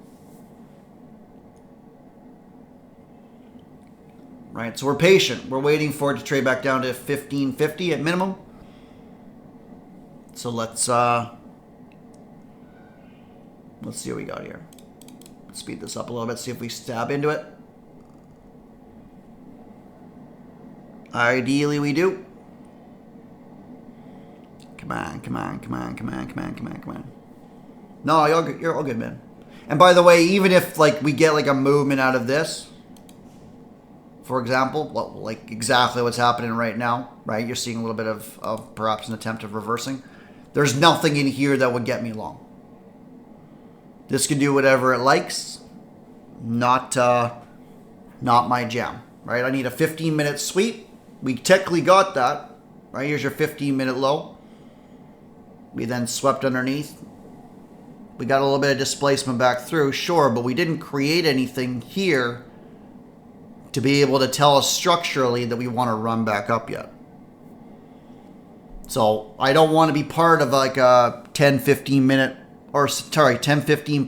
Speaker 1: Right, so we're patient. We're waiting for it to trade back down to 1550 at minimum. So let's see what we got here. Let's speed this up a little bit, see if we stab into it. Ideally we do. Come on, come on, come on, come on, come on, come on, come on. No, you're all good, man. And by the way, even if like we get like a movement out of this, for example, like exactly what's happening right now, right? You're seeing a little bit of perhaps an attempt of reversing. There's nothing in here that would get me long. This can do whatever it likes. Not my jam, right? I need a 15-minute sweep. We technically got that, right? Here's your 15-minute low. We then swept underneath. We got a little bit of displacement back through, sure, but we didn't create anything here to be able to tell us structurally that we want to run back up yet. So I don't want to be part of like a 10-15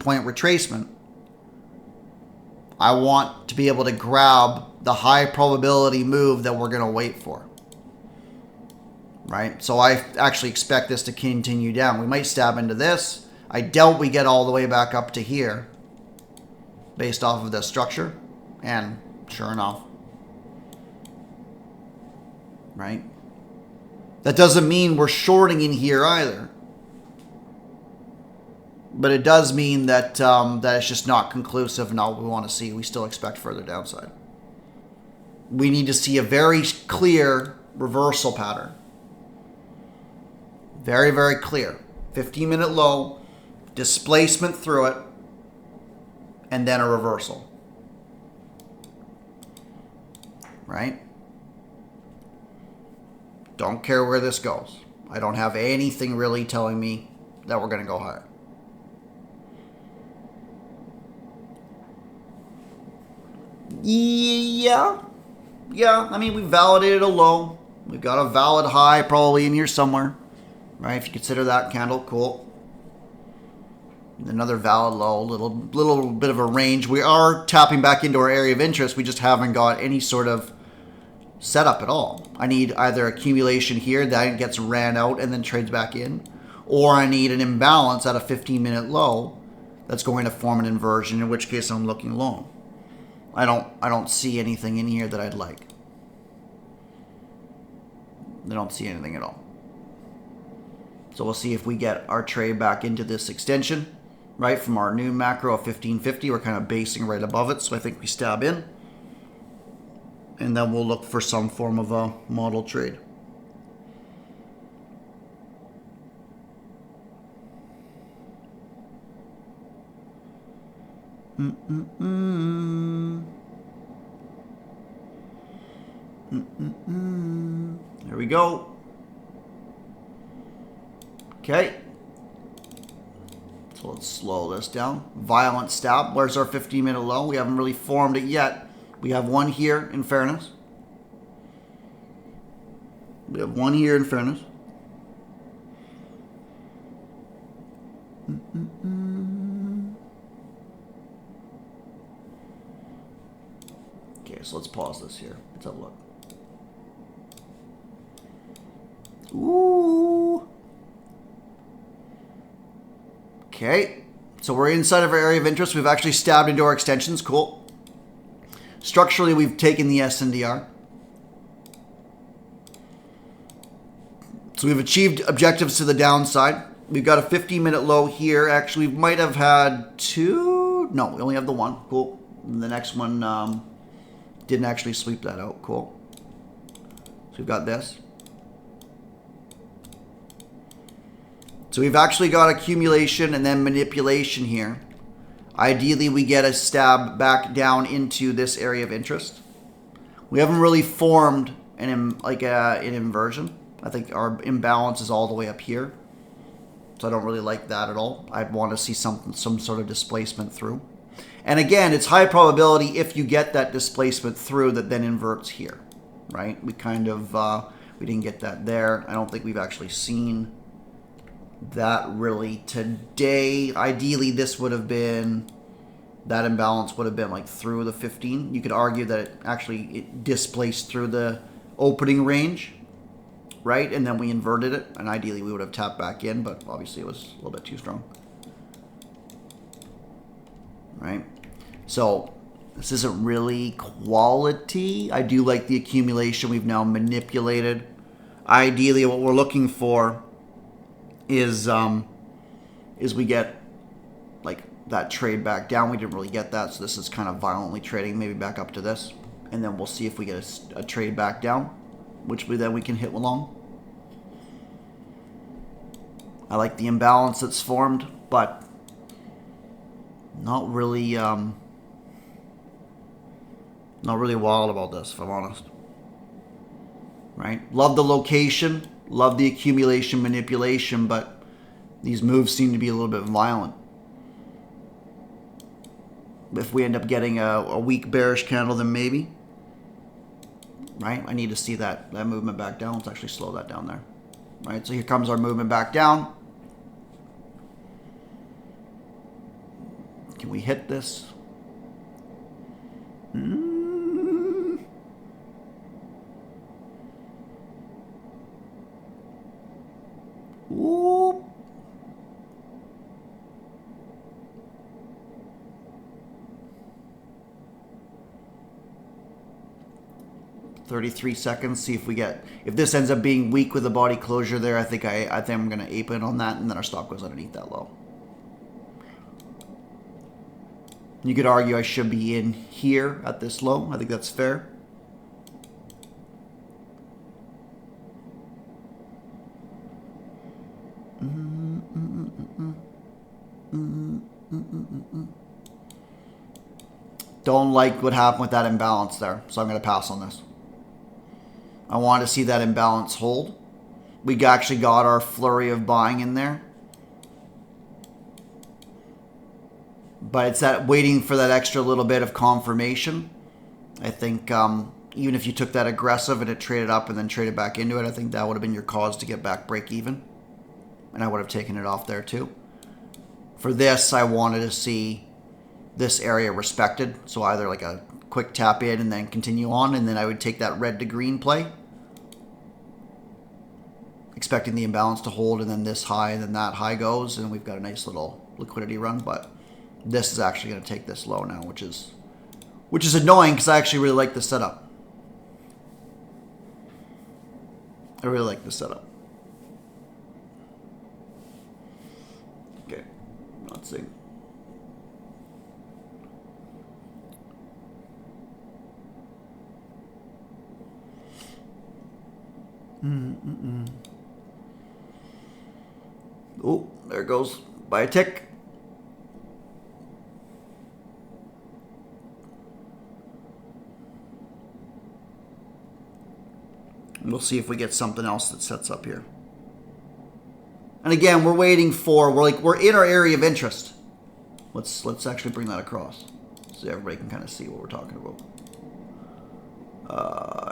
Speaker 1: point retracement. I want to be able to grab the high probability move that we're going to wait for. Right? So I actually expect this to continue down. We might stab into this. I doubt we get all the way back up to here based off of the structure. And sure enough. Right? That doesn't mean we're shorting in here either. But it does mean that that it's just not conclusive, not what we want to see. We still expect further downside. We need to see a very clear reversal pattern. Very, very clear. 15-minute low, displacement through it, and then a reversal. Right? Don't care where this goes. I don't have anything really telling me that we're going to go higher. Yeah. I mean, we validated a low. We've got a valid high probably in here somewhere. Right? If you consider that candle, cool. Another valid low, little bit of a range. We are tapping back into our area of interest. We just haven't got any sort of setup at all. I need either accumulation here that gets ran out and then trades back in, or I need an imbalance at a 15-minute low that's going to form an inversion, in which case I'm looking long. I don't see anything in here that I'd like. I don't see anything at all. So we'll see if we get our trade back into this extension, right? From our new macro of 1550, we're kind of basing right above it, so I think we stab in. And then we'll look for some form of a model trade. There we go. Okay. So let's slow this down. Violent stab. Where's our 15-minute low? We haven't really formed it yet. We have one here, in fairness. We have one here, in fairness. Okay, so let's pause this here. Let's have a look. Ooh. Okay. So we're inside of our area of interest. We've actually stabbed into our extensions. Cool. Structurally, we've taken the SNDR. So we've achieved objectives to the downside. We've got a 15-minute low here. Actually, we might have had two. No, we only have the one. Cool. And the next one didn't actually sweep that out. Cool. So we've got this. So we've actually got accumulation and then manipulation here. Ideally, we get a stab back down into this area of interest. We haven't really formed an inversion. I think our imbalance is all the way up here. So I don't really like that at all. I'd want to see some sort of displacement through. And again, it's high probability if you get that displacement through that then inverts here, right? We kind of, we didn't get that there. I don't think we've actually seen that really today. Ideally, this would have been, that imbalance would have been like through the 15. You could argue that it displaced through the opening range, right? And then we inverted it, and ideally we would have tapped back in, but obviously it was a little bit too strong, right? So this isn't really quality. I do like the accumulation we've now manipulated. Ideally, what we're looking for is we get like that trade back down. We didn't really get that, so this is kind of violently trading, maybe back up to this, and then we'll see if we get a trade back down, which then we can hit along. I like the imbalance that's formed, but not really wild about this, if I'm honest. Right? Love the location, love the accumulation manipulation, but these moves seem to be a little bit violent. If we end up getting a weak bearish candle, then maybe. Right? I need to see that movement back down. Let's actually slow that down there. Right? So here comes our movement back down. Can we hit this? Ooh. $33 seconds. See if we get, if this ends up being weak with a body closure there. I think I'm gonna ape it on that, and then our stop goes underneath that low. You could argue I should be in here at this low. I think that's fair. Don't like what happened with that imbalance there, so I'm going to pass on this. I want to see that imbalance hold. We actually got our flurry of buying in there. But it's that waiting for that extra little bit of confirmation. I think even if you took that aggressive and it traded up and then traded back into it, I think that would have been your cause to get back break even. And I would have taken it off there too. For this, I wanted to see this area respected. So either like a quick tap in and then continue on, and then I would take that red to green play, expecting the imbalance to hold, and then this high and then that high goes, and we've got a nice little liquidity run. But this is actually going to take this low now, which is annoying because I actually really like the setup. I really like the setup. Okay, let's see. Oh, there it goes by a tick. We'll see if we get something else that sets up here. And again, we're waiting for, we're in our area of interest. Let's actually bring that across so everybody can kind of see what we're talking about.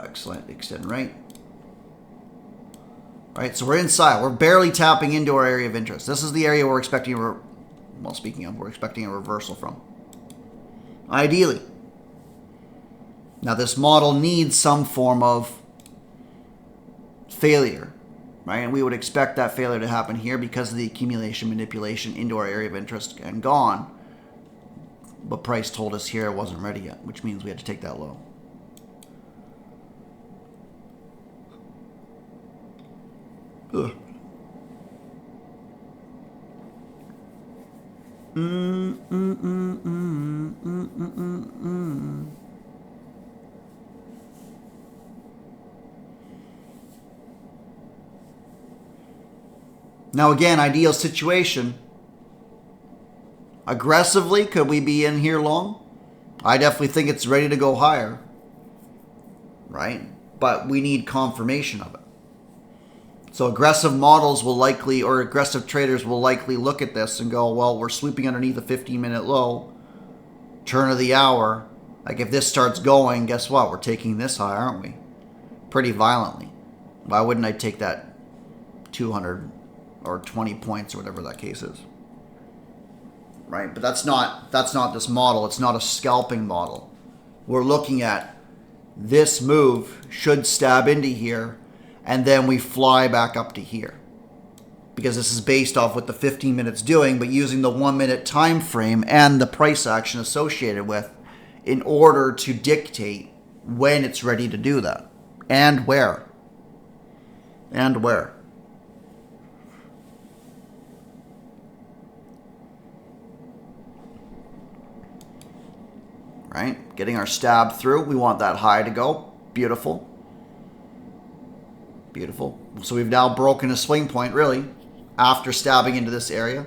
Speaker 1: Excellent. Extend right. All right, so we're inside. We're barely tapping into our area of interest. This is the area we're expecting, we're expecting a reversal from. Ideally. Now this model needs some form of failure, right? And we would expect that failure to happen here because of the accumulation manipulation into our area of interest and gone. But price told us here it wasn't ready yet, which means we had to take that low. Ugh. Now again, ideal situation. Aggressively, could we be in here long? I definitely think it's ready to go higher. Right? But we need confirmation of it. So aggressive models will likely, or aggressive traders will likely look at this and go, well, we're sweeping underneath a 15-minute low, turn of the hour. Like if this starts going, guess what? We're taking this high, aren't we? Pretty violently. Why wouldn't I take that 200 or 20 points or whatever that case is? Right? But that's not this model. It's not a scalping model. We're looking at this move should stab into here, and then we fly back up to here. Because this is based off what the 15 minutes doing, but using the 1 minute time frame and the price action associated with in order to dictate when it's ready to do that. And where. And where. Right? Getting our stab through. We want that high to go. Beautiful. Beautiful. So we've now broken a swing point, really, after stabbing into this area.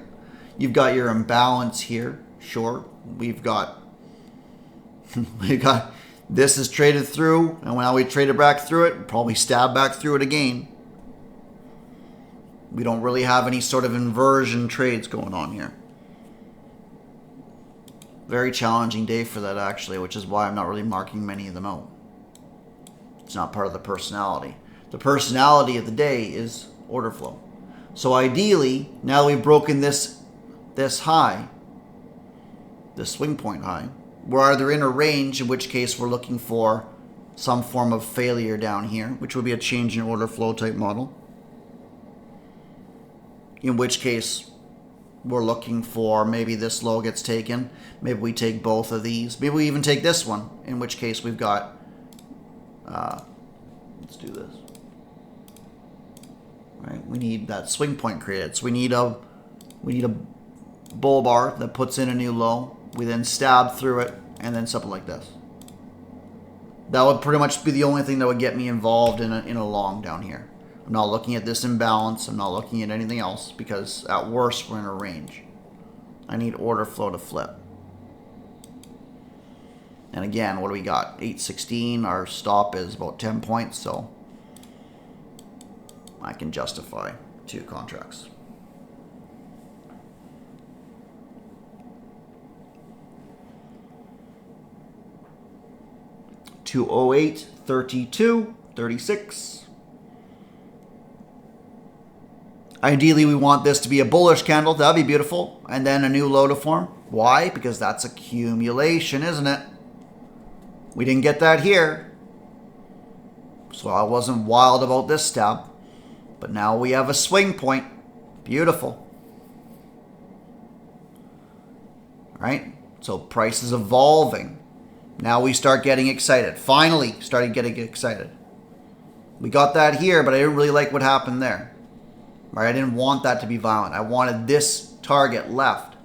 Speaker 1: You've got your imbalance here. Sure. We've got this is traded through, and now we traded back through it, probably stab back through it again. We don't really have any sort of inversion trades going on here. Very challenging day for that, actually, which is why I'm not really marking many of them out. It's not part of the personality. The personality of the day is order flow. So ideally, now we've broken this high, this swing point high, we're either in a range, in which case we're looking for some form of failure down here, which would be a change in order flow type model. In which case, we're looking for maybe this low gets taken. Maybe we take both of these. Maybe we even take this one, in which case we've got, let's do this. Right, we need that swing point created. So we need a bull bar that puts in a new low. We then stab through it, and then something like this. That would pretty much be the only thing that would get me involved in a long down here. I'm not looking at this imbalance. I'm not looking at anything else, because at worst we're in a range. I need order flow to flip. And again, what do we got? 816. Our stop is about 10 points, so I can justify 2 contracts. $208, 32, 36. Ideally, we want this to be a bullish candle. That'd be beautiful. And then a new low to form. Why? Because that's accumulation, isn't it? We didn't get that here. So I wasn't wild about this stab. But now we have a swing point. Beautiful. Right? So price is evolving. Now we start getting excited. Finally started getting excited. We got that here, but I didn't really like what happened there. Right? I didn't want that to be violent. I wanted this target left.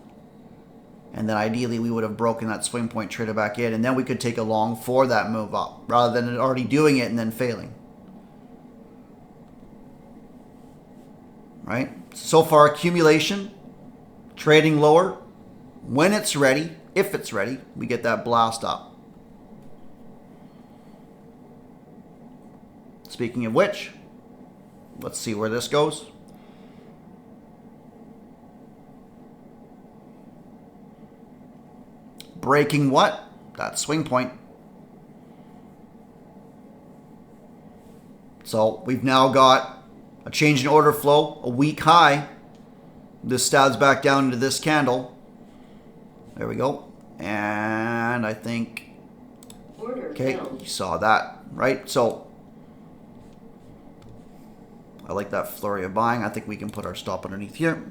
Speaker 1: And then ideally we would have broken that swing point, traded back in, and then we could take a long for that move up, rather than already doing it and then failing. Right? So far, accumulation, trading lower. When it's ready, if it's ready, we get that blast up. Speaking of which, let's see where this goes. Breaking what? That swing point. So we've now got a change in order flow, a weak high. This stabs back down into this candle. There we go. And I think, okay, you saw that, right? So I like that flurry of buying. I think we can put our stop underneath here.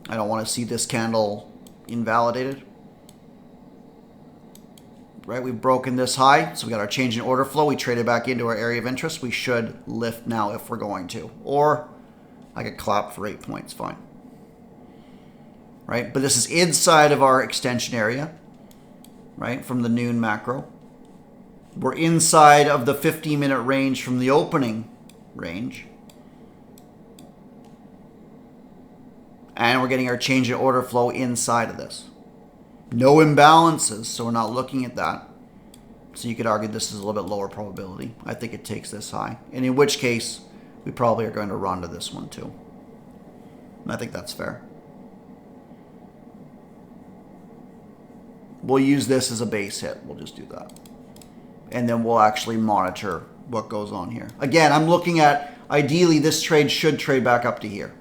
Speaker 1: I don't want to see this candle invalidated. right? We've broken this high, so we got our change in order flow. We traded back into our area of interest. We should lift now if we're going to. Or I could clap for 8 points, fine. Right? But this is inside of our extension area, right, from the noon macro. We're inside of the 15-minute range from the opening range. And we're getting our change in order flow inside of this. No imbalances, so we're not looking at that. So you could argue this is a little bit lower probability. I think it takes this high. And in which case, we probably are going to run to this one too. And I think that's fair. We'll use this as a base hit. We'll just do that. And then we'll actually monitor what goes on here. Again, I'm looking at, ideally, this trade should trade back up to here.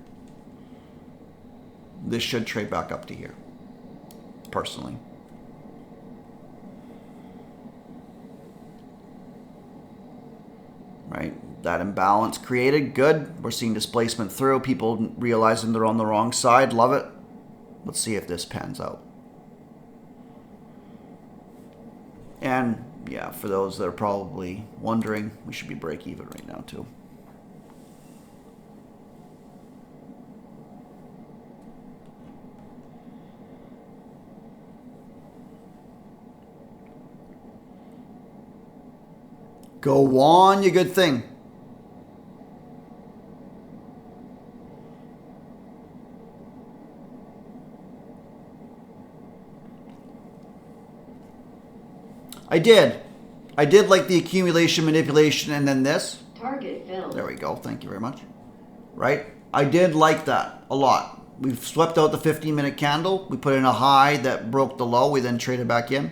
Speaker 1: This should trade back up to here, personally. Right? That imbalance created, good. We're seeing displacement through. People realizing they're on the wrong side, love it. Let's see if this pans out. And yeah, for those that are probably wondering, we should be break even right now too. Go on, you good thing. I did like the accumulation, manipulation, and then this.
Speaker 2: Target filled.
Speaker 1: There we go. Thank you very much. Right? I did like that a lot. We've swept out the 15-minute candle. We put in a high that broke the low. We then traded back in.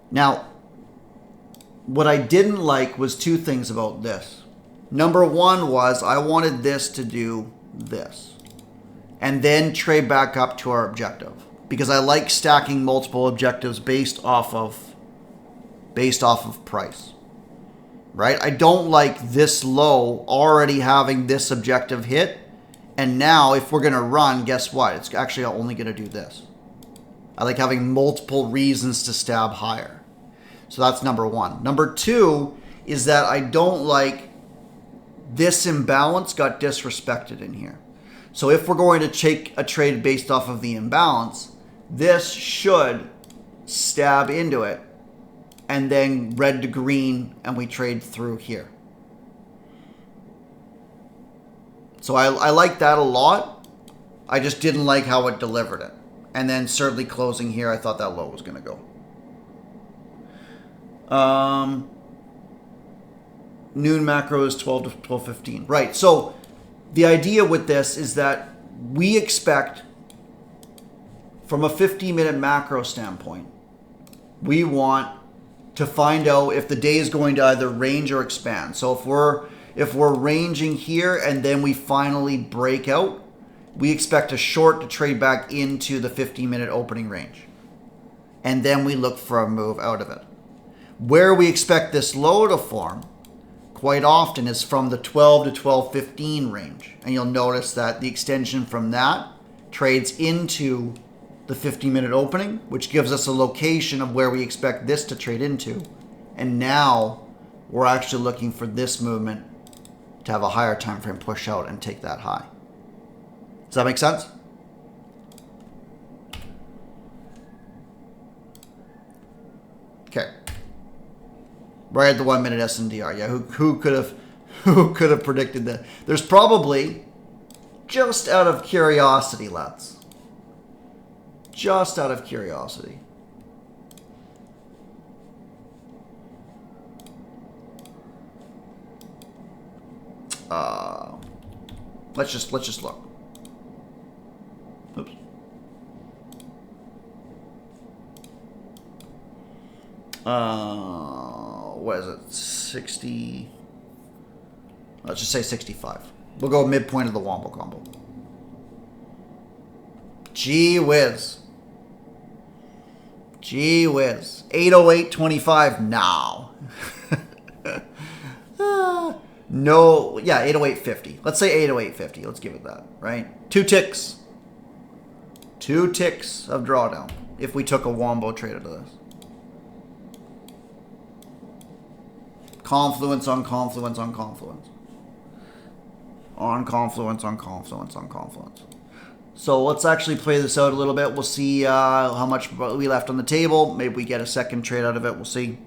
Speaker 1: Now, what I didn't like was two things about this. Number one was I wanted this to do this and then trade back up to our objective because I like stacking multiple objectives based off of price, right? I don't like this low already having this objective hit. And now if we're going to run, guess what? It's actually only going to do this. I like having multiple reasons to stab higher. So that's number one. Number two is that I don't like this imbalance got disrespected in here. So if we're going to take a trade based off of the imbalance, this should stab into it and then red to green and we trade through here. So I like that a lot. I just didn't like how it delivered it. And then certainly closing here, I thought that low was going to go. Noon macro is 12 to 12:15. Right. So the idea with this is that we expect from a 15-minute macro standpoint, we want to find out if the day is going to either range or expand. So if we're ranging here and then we finally break out, we expect a short to trade back into the 15-minute opening range. And then we look for a move out of it. Where we expect this low to form quite often is from the 12 to 12:15 range. And you'll notice that the extension from that trades into the 15-minute opening, which gives us a location of where we expect this to trade into. And now we're actually looking for this movement to have a higher time frame push out and take that high. Does that make sense? Okay. Right at the 1 minute SNDR. Yeah, who could have predicted that? There's probably, just out of curiosity, lads. Just out of curiosity. Let's just look. Oops. What is it? 60. Let's just say 65. We'll go midpoint of the Wombo combo. Gee whiz. Gee whiz. 808.25 now. No, yeah, 808.50. Let's say 808.50. Let's give it that, right? 2 ticks. 2 ticks of drawdown if we took a Wombo trade out of this. Confluence on confluence on confluence. On confluence on confluence on confluence. So let's actually play this out a little bit. We'll see how much we left on the table. Maybe we get a second trade out of it. We'll see.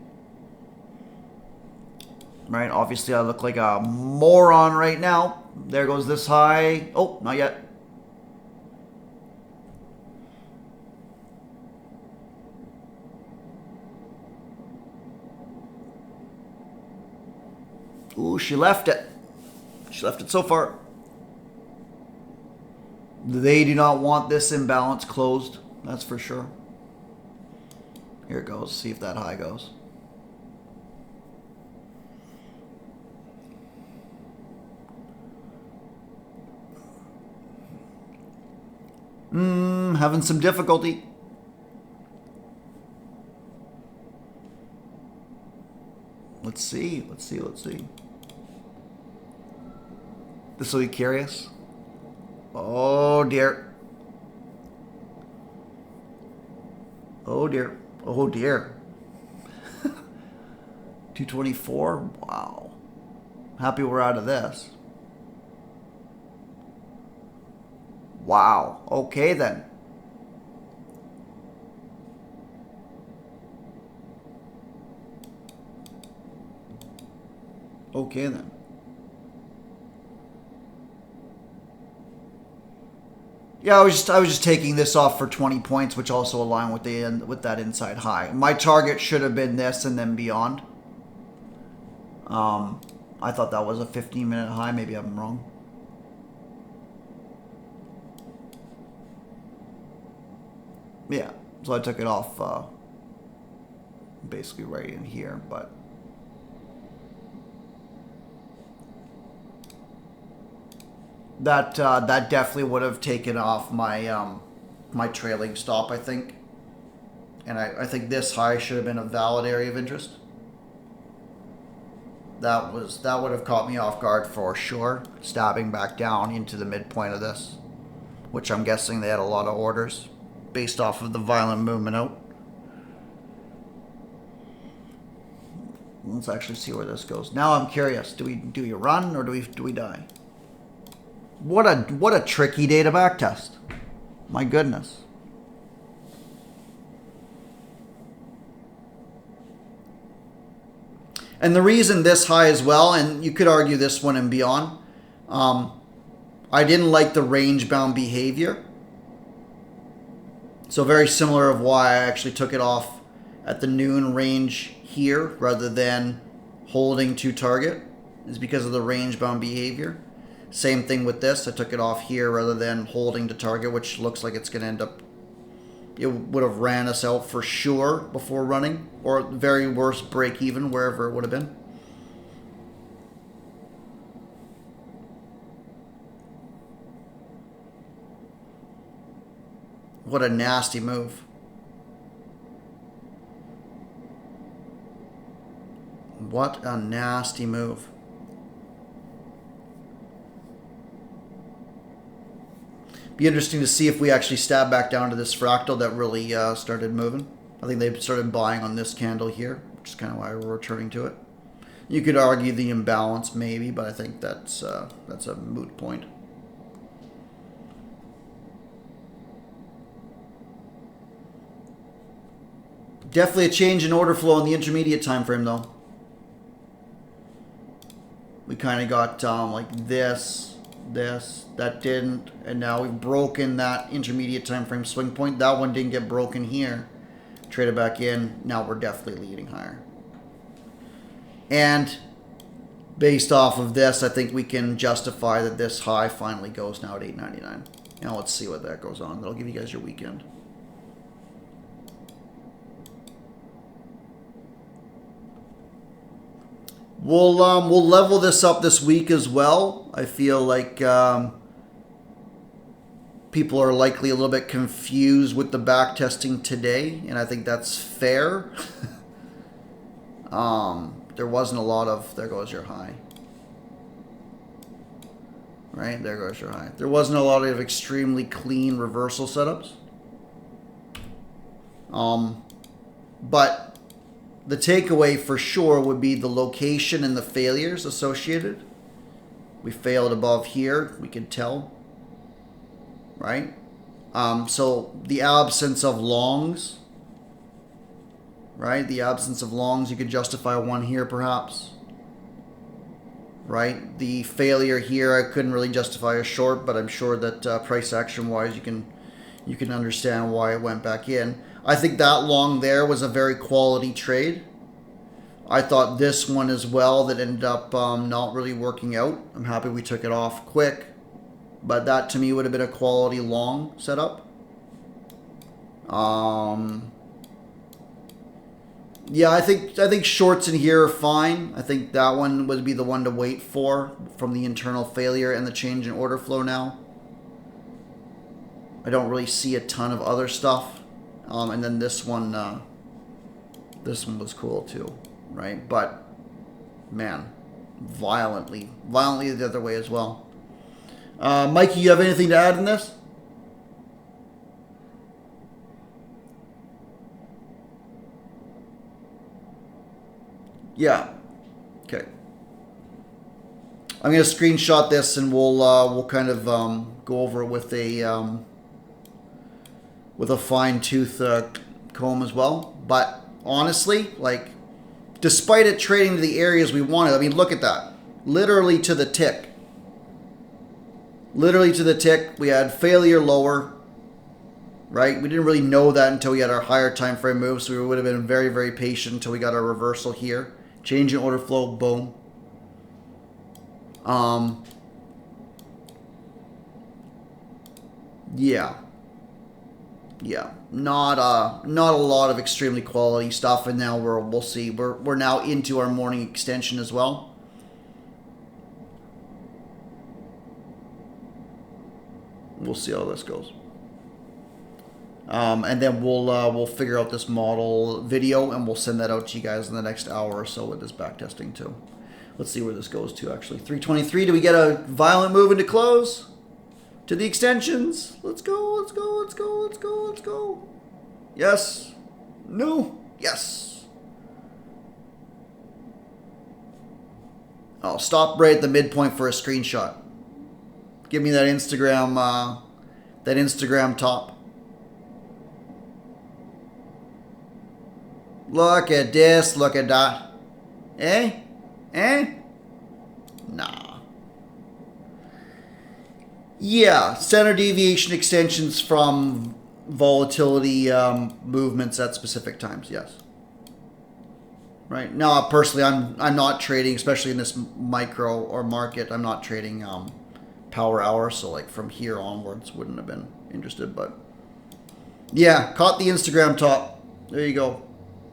Speaker 1: Right, obviously I look like a moron right now. There goes this high. Oh, not yet. Ooh, she left it. She left it so far. They do not want this imbalance closed. That's for sure. Here it goes. See if that high goes. Having some difficulty. Let's see. Let's see. Let's see. This will be curious. Oh dear. Oh dear. Oh dear. 224. Wow. Happy we're out of this. Wow. Okay then. Okay then. Yeah, I was just taking this off for 20 points, which also aligned with that inside high. My target should have been this and then beyond. I thought that was a 15-minute high. Maybe I'm wrong. Yeah, so I took it off basically right in here, but that definitely would have taken off my my trailing stop, I think. And I think this high should have been a valid area of interest. That would have caught me off guard for sure, stabbing back down into the midpoint of this, which I'm guessing they had a lot of orders based off of the violent movement out. Let's actually see where this goes. Now I'm curious. Do we run or do we die? What a tricky day to backtest. My goodness. And the reason this high as well, and you could argue this one and beyond, I didn't like the range-bound behavior. So very similar of why I actually took it off at the noon range here rather than holding to target, is because of the range-bound behavior. Same thing with this. I took it off here rather than holding to target, which looks like it's going to end up... It would have ran us out for sure before running, or at very worst break even, wherever it would have been. What a nasty move. What a nasty move. Be interesting to see if we actually stab back down to this fractal that really started moving. I think they started buying on this candle here, which is kind of why we're returning to it. You could argue the imbalance maybe, but I think that's a moot point. Definitely a change in order flow in the intermediate time frame, though. We kind of got like this, that didn't, and now we've broken that intermediate time frame swing point. That one didn't get broken here. Traded back in. Now we're definitely leading higher. And based off of this, I think we can justify that this high finally goes now at 8.99. Now let's see what that goes on. That'll give you guys your weekend. We'll level this up this week as well. I feel like people are likely a little bit confused with the back testing today, and I think that's fair. There wasn't a lot of... There goes your high. Right? There goes your high. There wasn't a lot of extremely clean reversal setups. But the takeaway for sure would be the location and the failures associated. We failed above here, we can tell, right? So the absence of longs, right? The absence of longs, you could justify one here perhaps, right? The failure here, I couldn't really justify a short, but I'm sure that price action wise, you can understand why it went back in. I think that long there was a very quality trade. I thought this one as well that ended up not really working out. I'm happy we took it off quick, but that to me would have been a quality long setup. Yeah, I think shorts in here are fine. I think that one would be the one to wait for from the internal failure and the change in order flow now. I don't really see a ton of other stuff. And then this one was cool too, right? But man, violently the other way as well. Mikey, you have anything to add in this? Yeah. Okay. I'm gonna screenshot this and we'll kind of go over it with a fine tooth comb as well. But honestly, like, despite it trading to the areas we wanted, I mean, look at that, literally to the tick. Literally to the tick. We had failure lower, right? We didn't really know that until we had our higher time frame move, so we would have been very, very patient until we got our reversal here. Change in order flow, boom. Yeah, not a lot of extremely quality stuff, and now we'll see. We're now into our morning extension as well. We'll see how this goes. And then we'll figure out this model video and we'll send that out to you guys in the next hour or so with this back testing too. Let's see where this goes to actually. 323. Do we get a violent move into close? To the extensions. Let's go, let's go, let's go, let's go, let's go. Yes. No. Yes. I'll stop right at the midpoint for a screenshot. Give me that Instagram top. Look at this, look at that. Eh? Eh? Nah. Yeah, standard deviation extensions from volatility movements at specific times, yes. Right. Now, personally, I'm not trading, especially in this micro or market, I'm not trading power hour, so like from here onwards wouldn't have been interested, but yeah, caught the Instagram top. There you go.